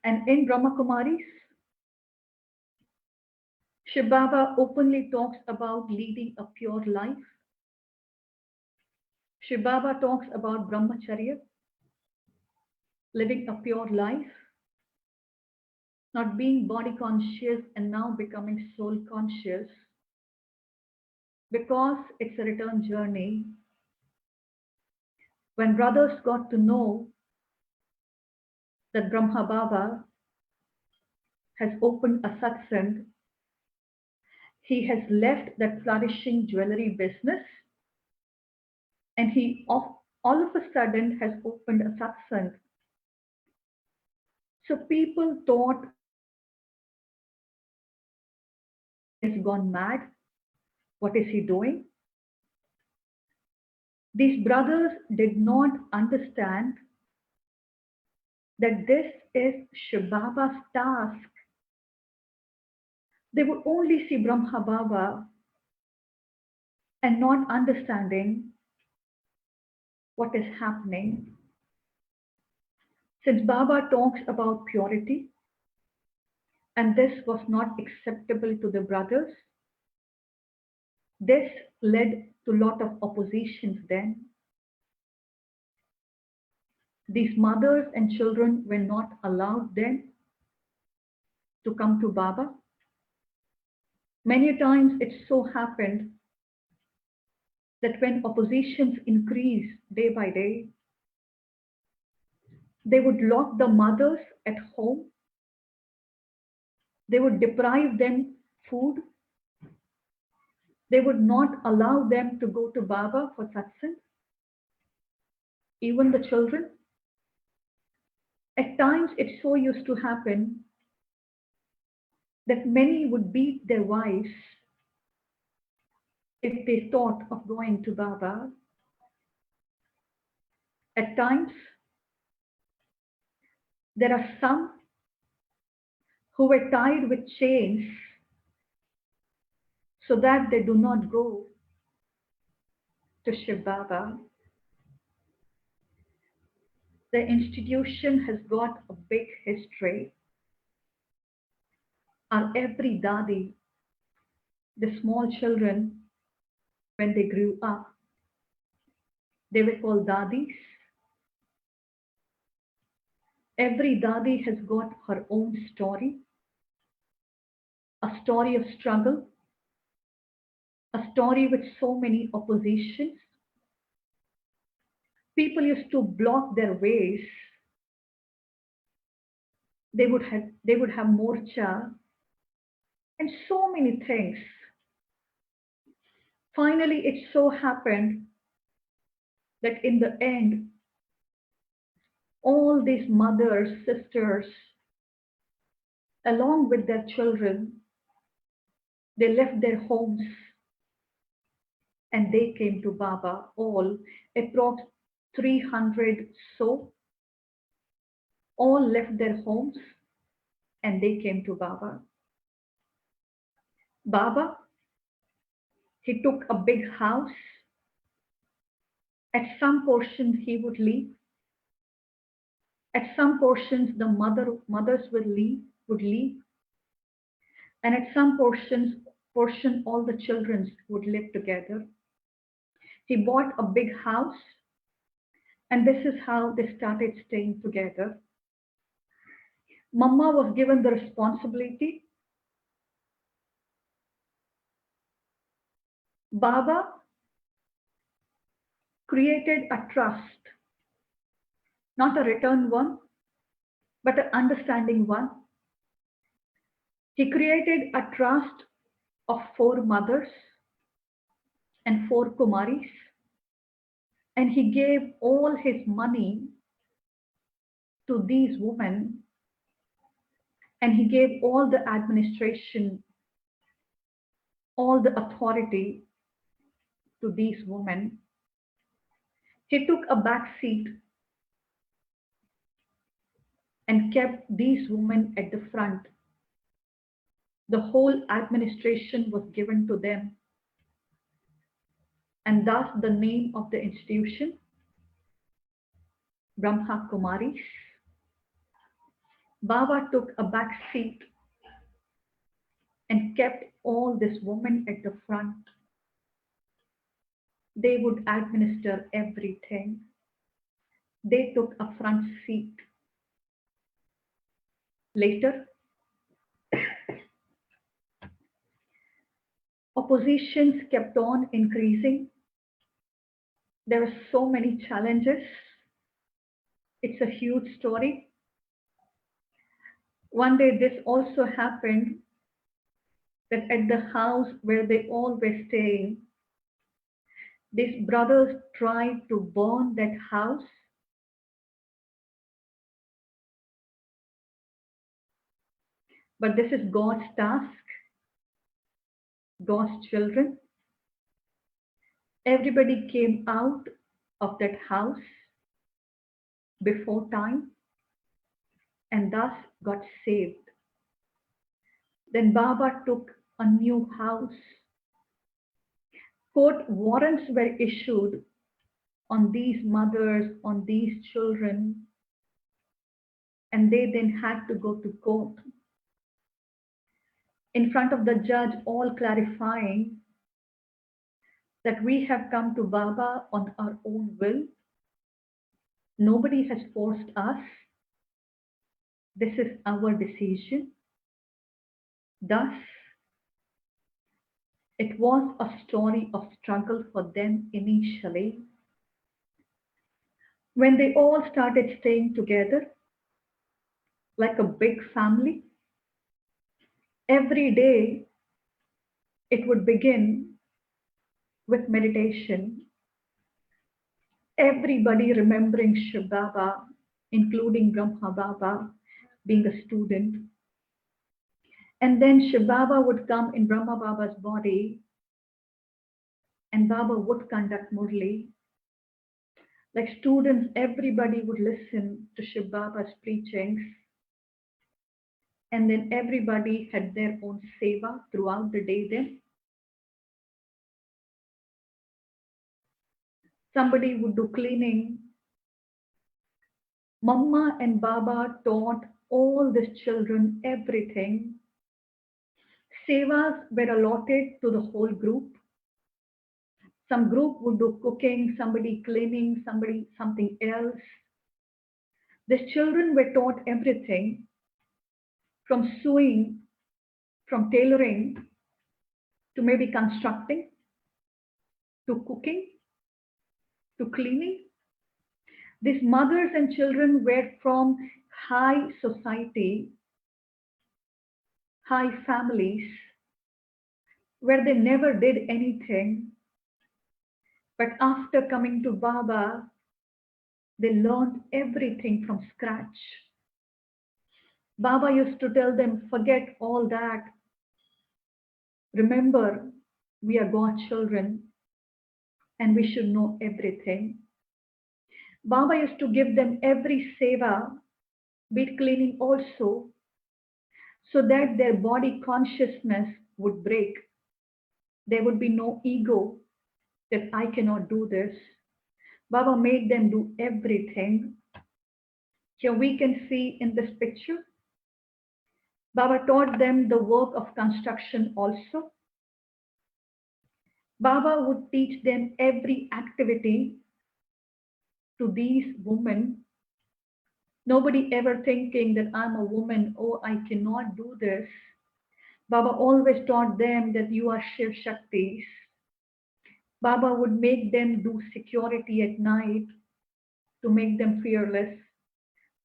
And in Brahma Kumaris, Shiv Baba openly talks about leading a pure life. Shiv Baba talks about brahmacharya, living a pure life, not being body conscious and now becoming soul conscious, because it's a return journey. When brothers got to know that Brahma Baba has opened a satsang, he has left that flourishing jewelry business, and he all of a sudden has opened a satsang. So people thought he has gone mad. What is he doing? These brothers did not understand that this is Shiv Baba's task. They would only see Brahma Baba and not understanding what is happening. Since Baba talks about purity, and this was not acceptable to the brothers, this led to a lot of oppositions then. These mothers and children were not allowed then to come to Baba. Many times it so happened that when oppositions increased day by day, they would lock the mothers at home. They would deprive them food. They would not allow them to go to Baba for satsang. Even the children. At times it so used to happen that many would beat their wives if they thought of going to Baba. At times, there are some who were tied with chains so that they do not go to Shiv Baba. The institution has got a big history. Our every dadi, the small children, when they grew up, they were called dadis. Every Dadi has got her own story, a story of struggle, a story with so many oppositions. People used to block their ways. They would have morcha and so many things. Finally, it so happened that in the end, all these mothers, sisters, along with their children, they left their homes and they came to Baba, all approx 300 so, all left their homes and they came to Baba. Baba, he took a big house. At some portions he would leave. At some portions the mothers would leave. And at some portion all the children would live together. He bought a big house, and this is how they started staying together. Mama was given the responsibility. Baba created a trust, not a return one, but an understanding one. He created a trust of 4 mothers and 4 Kumaris, and he gave all his money to these women, and he gave all the administration, all the authority to these women. He took a back seat and kept these women at the front. The whole administration was given to them, and thus the name of the institution, Brahma Kumaris. Baba took a back seat and kept all these women at the front. They would administer everything. They took a front seat. Later, oppositions kept on increasing. There were so many challenges. It's a huge story. One day, this also happened that at the house where they all were staying, these brothers tried to burn that house. But this is God's task, God's children. Everybody came out of that house before time and thus got saved. Then Baba took a new house. Court warrants were issued on these mothers, on these children, and they then had to go to court in front of the judge, all clarifying that we have come to Baba on our own will. Nobody has forced us. This is our decision. Thus, it was a story of struggle for them initially. When they all started staying together like a big family, every day it would begin with meditation. Everybody remembering Shiv Baba, including Brahma Baba being a student. And then Shiv Baba would come in Brahma Baba's body and Baba would conduct Murli. Like students, everybody would listen to Shiv Baba's preachings. And then everybody had their own seva throughout the day then. Somebody would do cleaning. Mama and Baba taught all these children everything. Sevas were allotted to the whole group. Some group would do cooking, somebody cleaning, somebody something else. These children were taught everything from sewing, from tailoring, to maybe constructing, to cooking, to cleaning. These mothers and children were from high society, high families, where they never did anything. But after coming to Baba, they learned everything from scratch. Baba used to tell them, forget all that. Remember, we are God's children and we should know everything. Baba used to give them every seva, be it cleaning also, so that their body consciousness would break. There would be no ego that I cannot do this. Baba made them do everything. Here we can see in this picture, Baba taught them the work of construction also. Baba would teach them every activity to these women. Nobody ever thinking that I'm a woman, oh, I cannot do this. Baba always taught them that you are Shiv Shaktis. Baba would make them do security at night to make them fearless,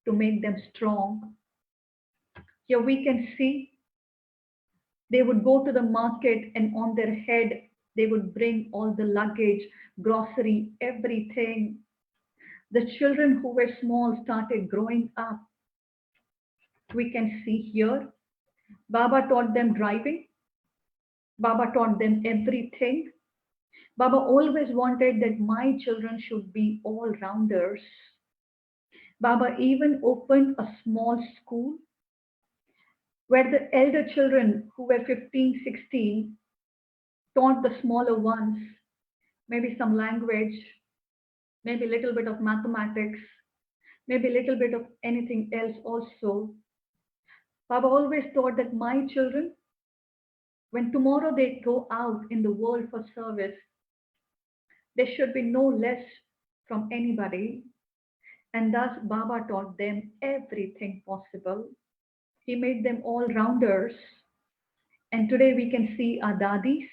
to make them strong. Here we can see they would go to the market and on their head they would bring all the luggage, grocery, everything. The children who were small started growing up. We can see here, Baba taught them driving. Baba taught them everything. Baba always wanted that my children should be all rounders. Baba even opened a small school where the elder children who were 15, 16 taught the smaller ones maybe some language, maybe a little bit of mathematics, maybe a little bit of anything else also. Baba always thought that my children, when tomorrow they go out in the world for service, they should be no less from anybody. And thus Baba taught them everything possible. He made them all rounders. And today we can see our dadis.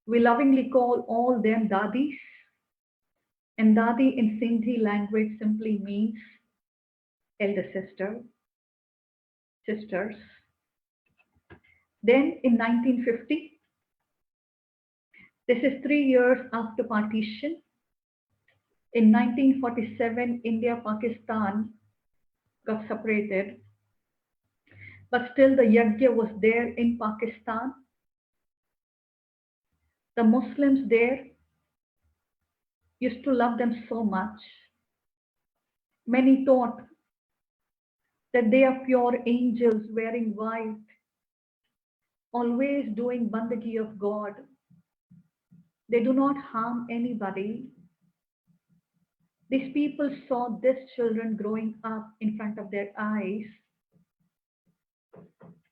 We lovingly call all them dadis. And dadi in Sindhi language simply means elder sister, sisters. Then in 1950, this is 3 years after partition. In 1947, India, Pakistan got separated, but still the yajna was there in Pakistan. The Muslims there used to love them so much. Many thought that they are pure angels wearing white, always doing bandagi of God. They do not harm anybody. These people saw these children growing up in front of their eyes,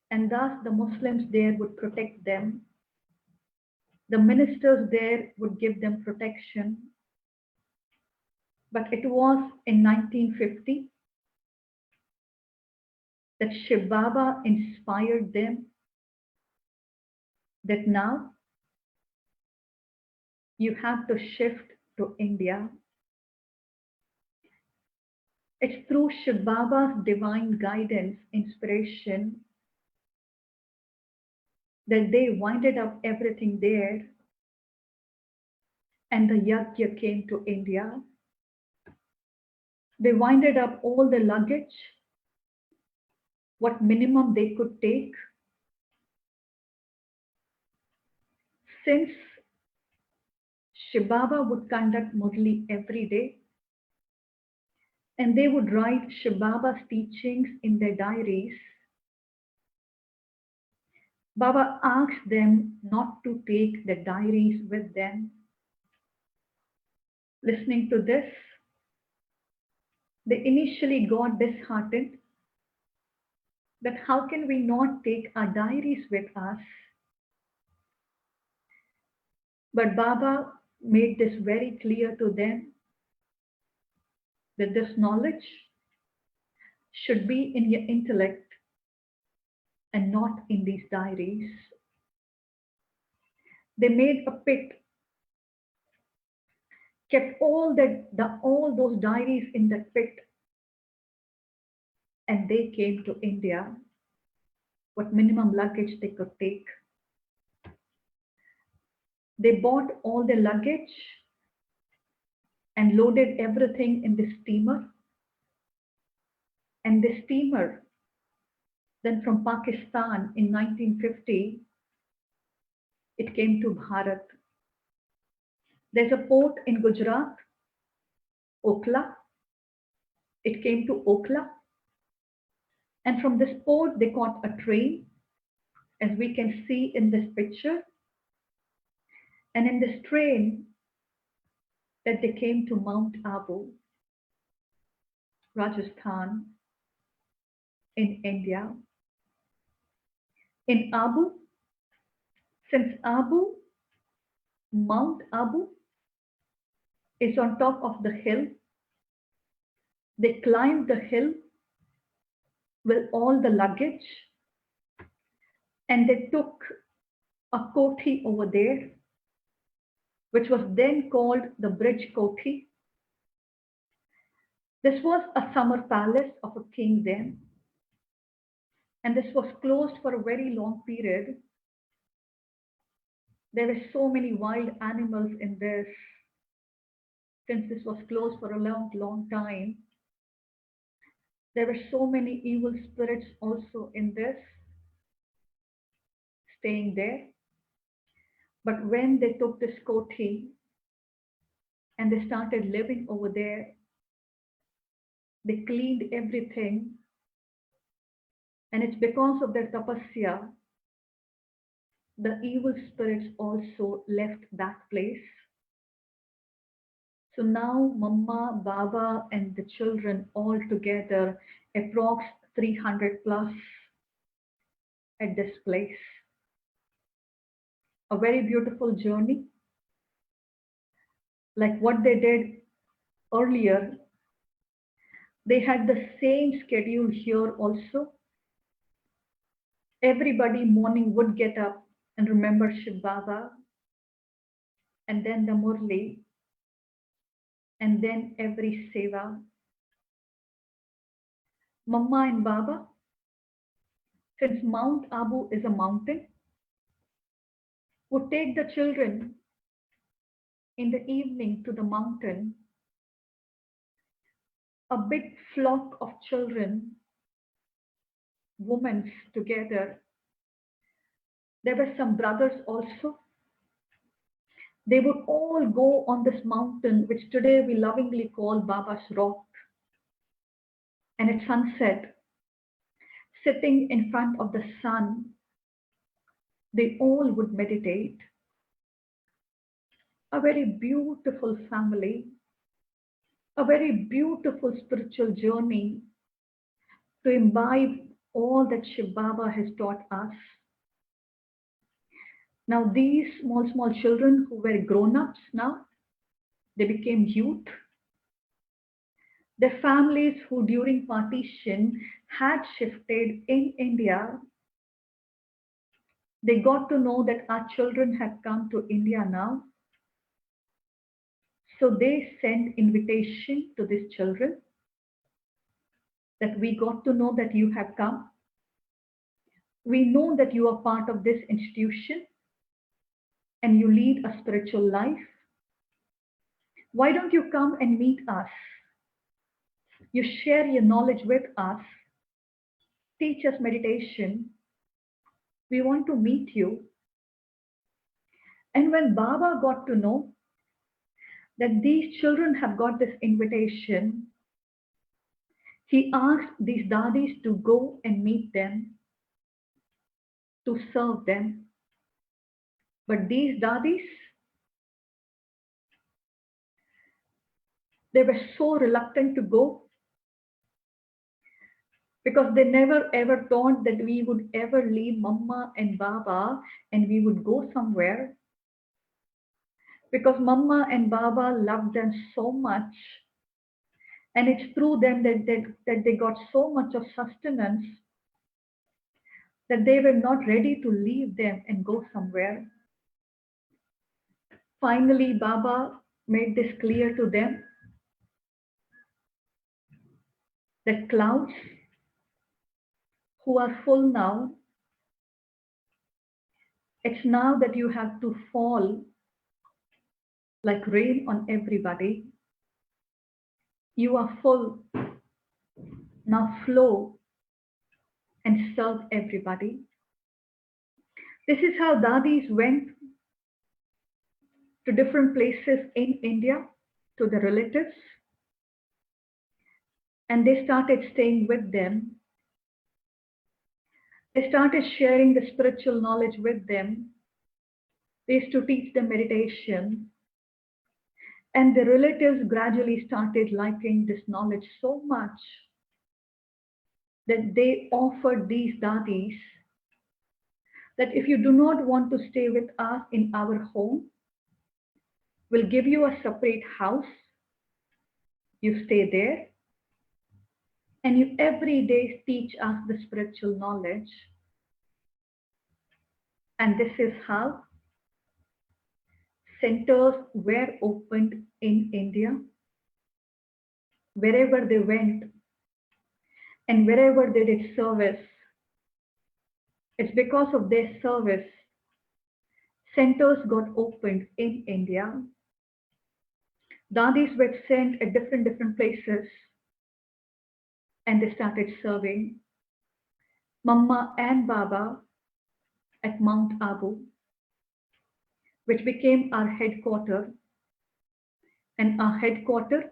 and thus the Muslims there would protect them. The ministers there would give them protection. But it was in 1950 that Shiv Baba inspired them that now you have to shift to India. It's through Shiv Baba's divine guidance, inspiration, that they winded up everything there and the yajna came to India. They winded up all the luggage, what minimum they could take. Since Shiv Baba would conduct Murli every day, and they would write Shiv Baba's teachings in their diaries, Baba asked them not to take the diaries with them. Listening to this, they initially got disheartened that how can we not take our diaries with us? But Baba made this very clear to them that this knowledge should be in your intellect and not in these diaries. They made a pit, kept all those diaries in that pit, and they came to India, what minimum luggage they could take. They bought all their luggage and loaded everything in the steamer. And the steamer, then from Pakistan in 1950, it came to Bharat. There's a port in Gujarat, Okla. It came to Okla. And from this port, they caught a train, as we can see in this picture. And in this train, that they came to Mount Abu, Rajasthan, in India. In Abu, since Mount Abu is on top of the hill, they climbed the hill with all the luggage, and they took a koti over there, which was then called the Bridge Koti. This was a summer palace of a king then, and this was closed for a very long period. There were so many wild animals in this, since this was closed for a long, long time. There were so many evil spirits also in this, staying there. But when they took this koti and they started living over there, they cleaned everything. And it's because of their tapasya, the evil spirits also left that place. So now Mama, Baba, and the children all together, approx 300 plus at this place. A very beautiful journey. Like what they did earlier, they had the same schedule here also. Everybody morning would get up and remember Shiv Baba, and then the Murli, and then every seva. Mama and Baba, since Mount Abu is a mountain, would take the children in the evening to the mountain. A big flock of children, women together. There were some brothers also. They would all go on this mountain, which today we lovingly call Baba's Rock. And at sunset, sitting in front of the sun, they all would meditate. A very beautiful family, a very beautiful spiritual journey to imbibe all that Shiv Baba has taught us. Now these small children who were grown-ups now, they became youth. Their families who during partition had shifted in India, they got to know that our children have come to India now. So they sent invitation to these children that we got to know that you have come. We know that you are part of this institution and you lead a spiritual life. Why don't you come and meet us? You share your knowledge with us. Teach us meditation. We want to meet you. And when Baba got to know that these children have got this invitation, he asked these dadis to go and meet them, to serve them. But these dadis, they were so reluctant to go because they never ever thought that we would ever leave Mama and Baba and we would go somewhere. Because Mama and Baba loved them so much, And it's through them that they got so much of sustenance that they were not ready to leave them and go somewhere. Finally, Baba made this clear to them that clouds who are full now, it's now that you have to fall like rain on everybody. You are full, now flow and serve everybody. This is how dadis went to different places in India, to the relatives, and they started staying with them. They started sharing the spiritual knowledge with them. They used to teach them meditation. And the relatives gradually started liking this knowledge so much that they offered these dadis that if you do not want to stay with us in our home, we'll give you a separate house. You stay there and you every day teach us the spiritual knowledge. And this is how centers were opened in India. Wherever they went and wherever they did service, it's because of their service centers got opened in India. Dadis were sent at different places and they started serving. Mama and Baba at Mount Abu, which became our headquarters. And our headquarters,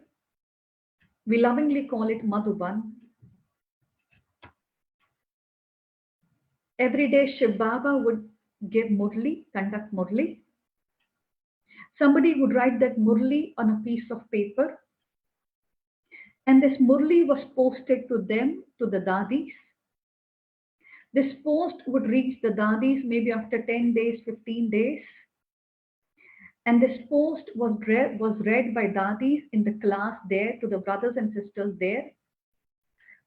we lovingly call it Madhuban. Every day Shiv Baba would give Murli, conduct Murli. Somebody would write that Murli on a piece of paper. And this Murli was posted to them, to the Dadis. This post would reach the Dadis maybe after 10 days, 15 days. And this post was read by Dadis in the class there to the brothers and sisters there.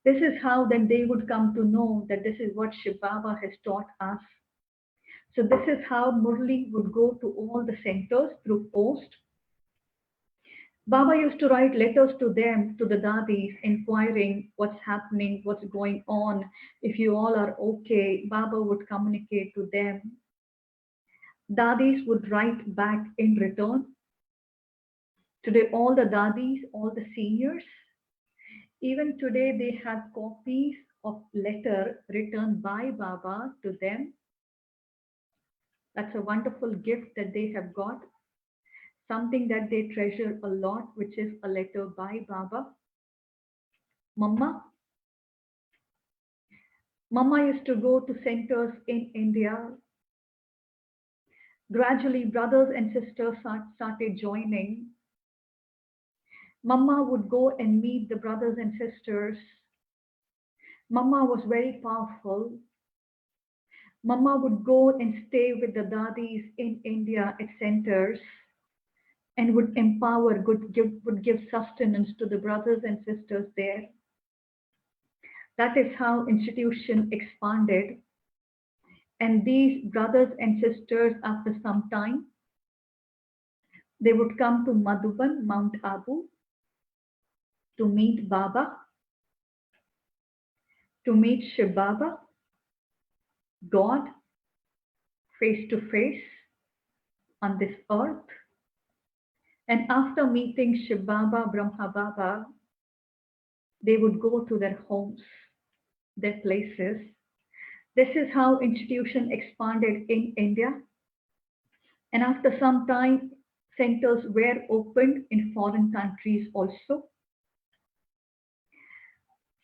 This is how then they would come to know that this is what Shiv Baba has taught us. So this is how Murli would go to all the centers through post. Baba used to write letters to them, to the Dadis, inquiring what's happening, what's going on. If you all are okay, Baba would communicate to them. Dadis would write back in return. Today, all the Dadis, all the seniors, even today they have copies of letter written by Baba to them. That's a wonderful gift that they have got. Something that they treasure a lot, which is a letter by Baba. Mama used to go to centers in India. Gradually, brothers and sisters started joining. Mama would go and meet the brothers and sisters. Mama was very powerful. Mama would go and stay with the Dadis in India at centers and would empower, would give sustenance to the brothers and sisters there. That is how institution expanded. And these brothers and sisters, after some time, they would come to Madhuban, Mount Abu, to meet Baba, to meet Shiv Baba, God, face to face on this earth. And after meeting Shiv Baba, Brahma Baba, they would go to their homes, their places. This is how institution expanded in India. And after some time, centers were opened in foreign countries also.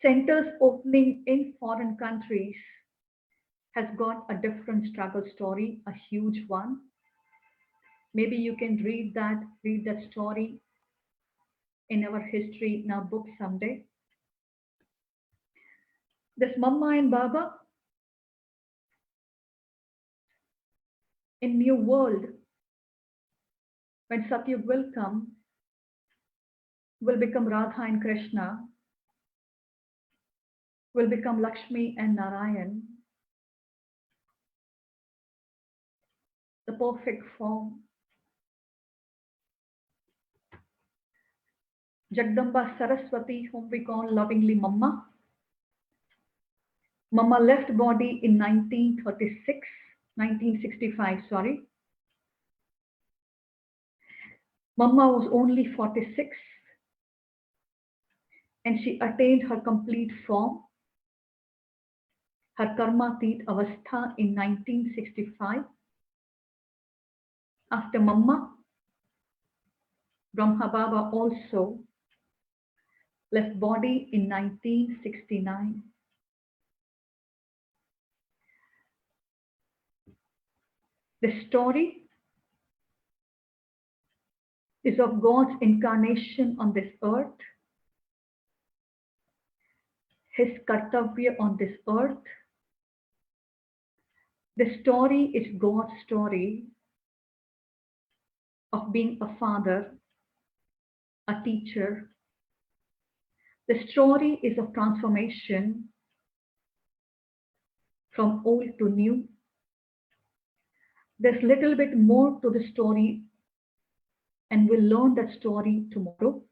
Centers opening in foreign countries has got a different struggle story, a huge one. Maybe you can read that story in our history in our book someday. This Mama and Baba in New World, when Satyug will come, will become Radha and Krishna, will become Lakshmi and Narayan, the perfect form. Jagdamba Saraswati, whom we call lovingly Mama. Mama left body in 1965, sorry. Mama was only 46 and she attained her complete form, her Karmatit Avastha in 1965. After Mama, Brahma Baba also left body in 1969. The story is of God's incarnation on this earth, his kartavya on this earth. The story is God's story of being a father, a teacher. The story is of transformation from old to new. There's little bit more to the story, and we'll learn that story tomorrow.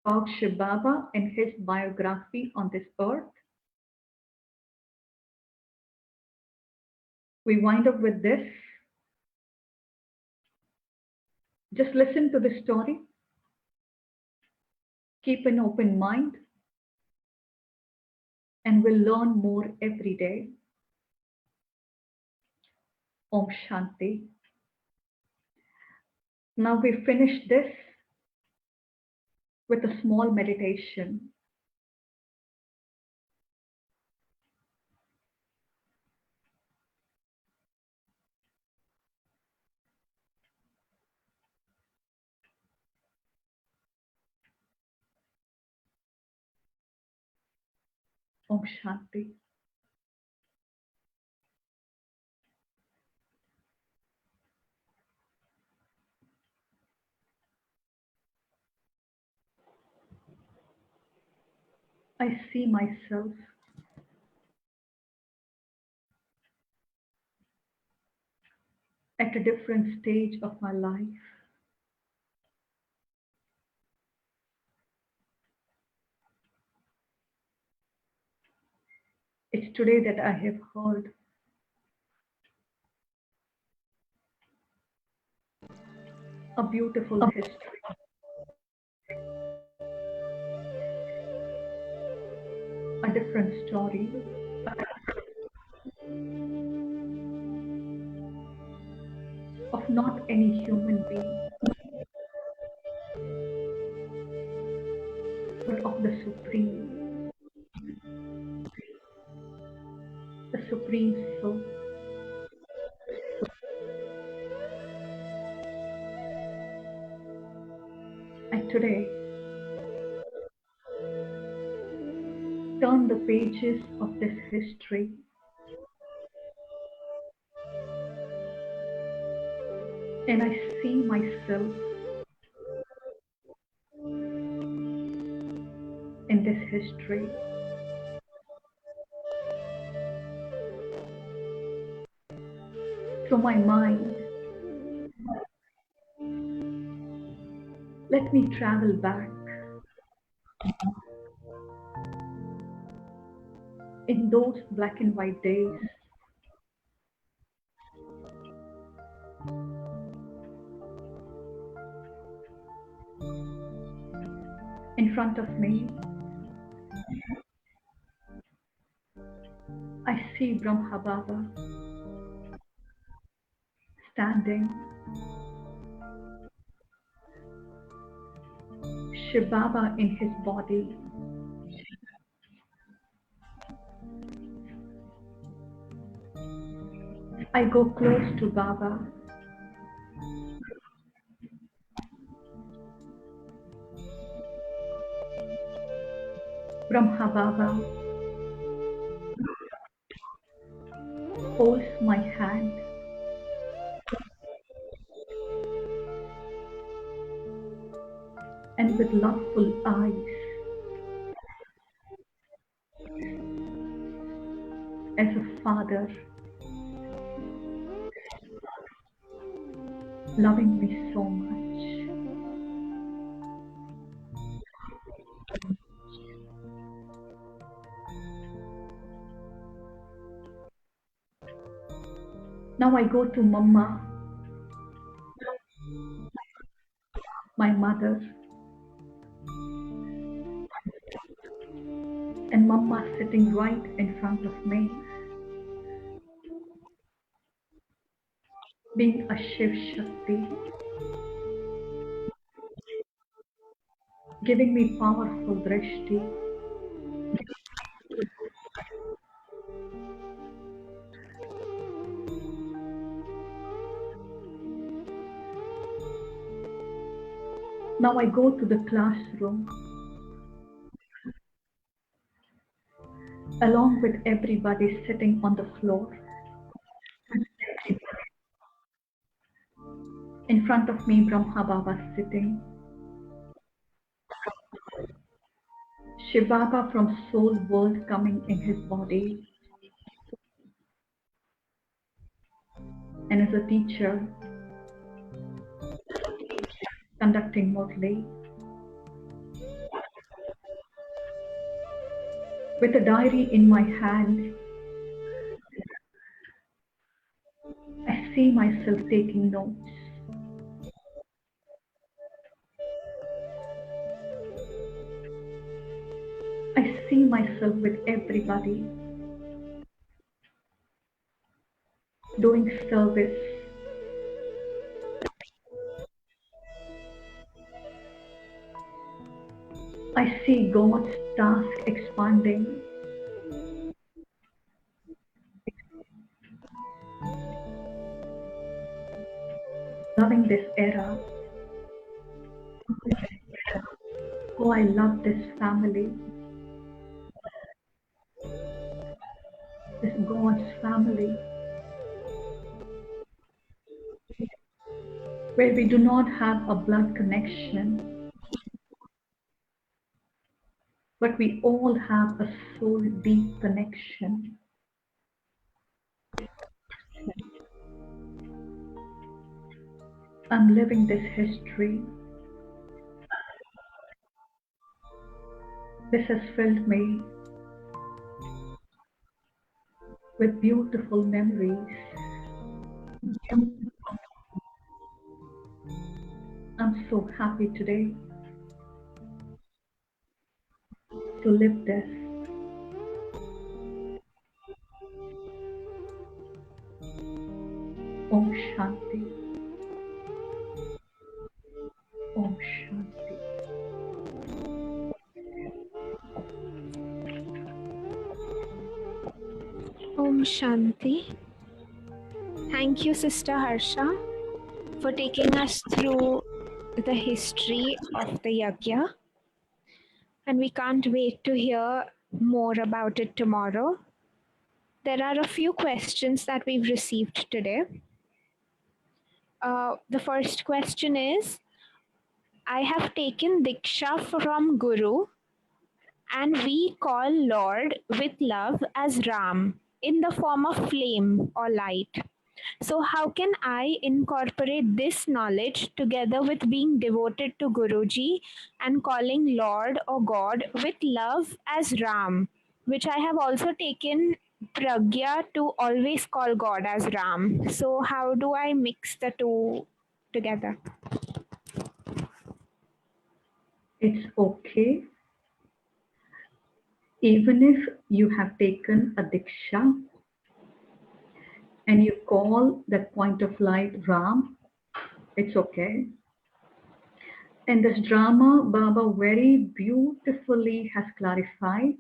About Shiv Baba and his biography on this earth. We wind up with this. Just listen to the story. Keep an open mind, and we'll learn more every day. Om Shanti. Now we finish this with a small meditation. Om Shanti. I see myself at a different stage of my life. It's today that I have heard a beautiful history. A different story. Of not any human being, but of the Supreme Soul. And today, turn the pages of this history and I see myself in this history. Through my mind, let me travel back in those black and white days. In front of me, I see Brahma Baba standing, Shiv Baba in his body, I go close to Baba. Brahma Baba holds my hand and with loveful eyes, as a father, loving me so much. Now I go to Mama, my mother, and Mama sitting right in front of me, being a Shiv Shakti, giving me powerful drishti. Now I go to the classroom along with everybody sitting on the floor. In front of me, Brahma Baba sitting, Shiv Baba from soul world coming in his body, and as a teacher, conducting Murli, with a diary in my hand. I see myself taking notes. I see myself with everybody doing service. I see God's task expanding. Loving this era. Oh, I love this family, this God's family, where we do not have a blood connection, but we all have a soul deep connection. I'm living this history. This has filled me with beautiful memories. I'm so happy today to live this. Om Shanti. Om Shanti. Om Shanti. Thank you, Sister Harsha, for taking us through the history of the yajna. And we can't wait to hear more about it tomorrow. There are a few questions that we've received today. The first question is, I have taken Diksha from Guru and we call Lord with love as Ram in the form of flame or light. So how can I incorporate this knowledge together with being devoted to Guruji and calling Lord or God with love as Ram, which I have also taken Pragya to always call God as Ram. So how do I mix the two together? It's okay. Even if you have taken a Diksha and you call that point of light Ram, it's okay. In this drama, Baba very beautifully has clarified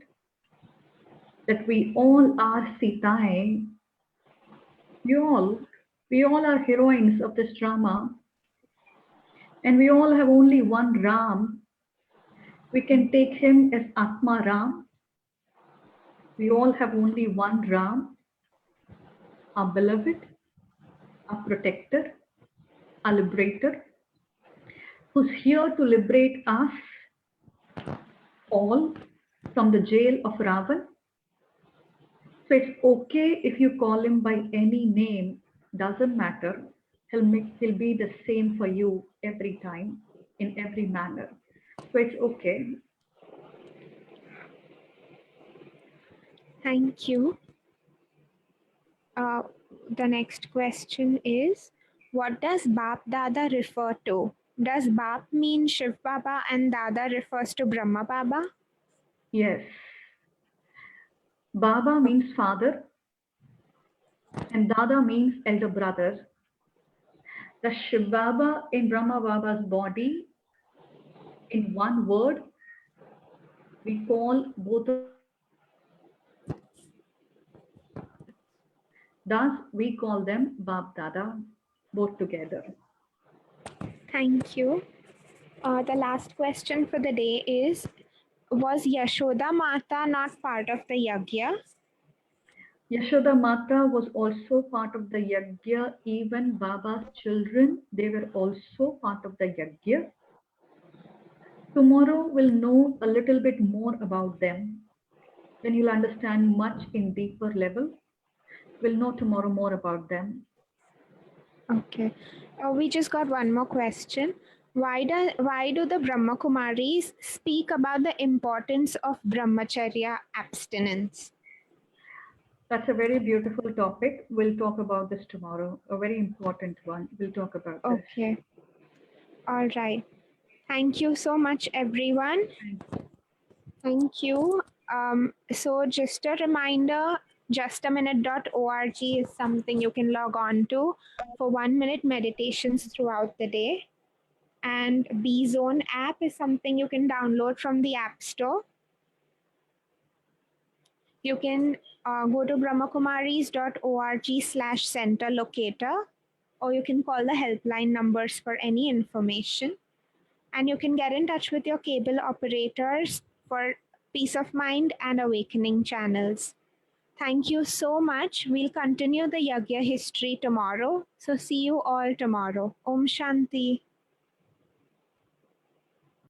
that we all are Sitae. We all are heroines of this drama. And we all have only one Ram. We can take him as Atma Ram. We all have only one Ram, our beloved, our protector, our liberator. who's here to liberate us all from the jail of Ravan. So it's okay if you call him by any name, doesn't matter. He'll be the same for you every time, in every manner. So it's okay. Thank you. The next question is, what does Bap Dada refer to? Does Bap mean Shiv Baba and Dada refers to Brahma Baba? Yes. Baba means father and Dada means elder brother. The Shiv Baba in Brahma Baba's body, in one word, we call both of them Dada. Thus, we call them Bap Dada, both together. Thank you. The last question for the day is, was Yashoda Mata not part of the Yagya? Yashoda Mata was also part of the Yajna. Even Baba's children, they were also part of the Yajna. Tomorrow we'll know a little bit more about them. Then you'll understand much in deeper level. We'll know tomorrow more about them. Okay. We just got one more question. Why do the Brahma Kumaris speak about the importance of brahmacharya abstinence? That's a very beautiful topic. We'll talk about this tomorrow. A very important one. We'll talk about this. Okay. All right. Thank you so much, everyone. Thank you. So just a reminder, justaminute.org is something you can log on to for 1 minute meditations throughout the day. And B Zone app is something you can download from the App Store. You can go to brahmakumaris.org/center locator, or you can call the helpline numbers for any information. And you can get in touch with your cable operators for peace of mind and awakening channels. Thank you so much. We'll continue the Yagya history tomorrow. So see you all tomorrow. Om Shanti.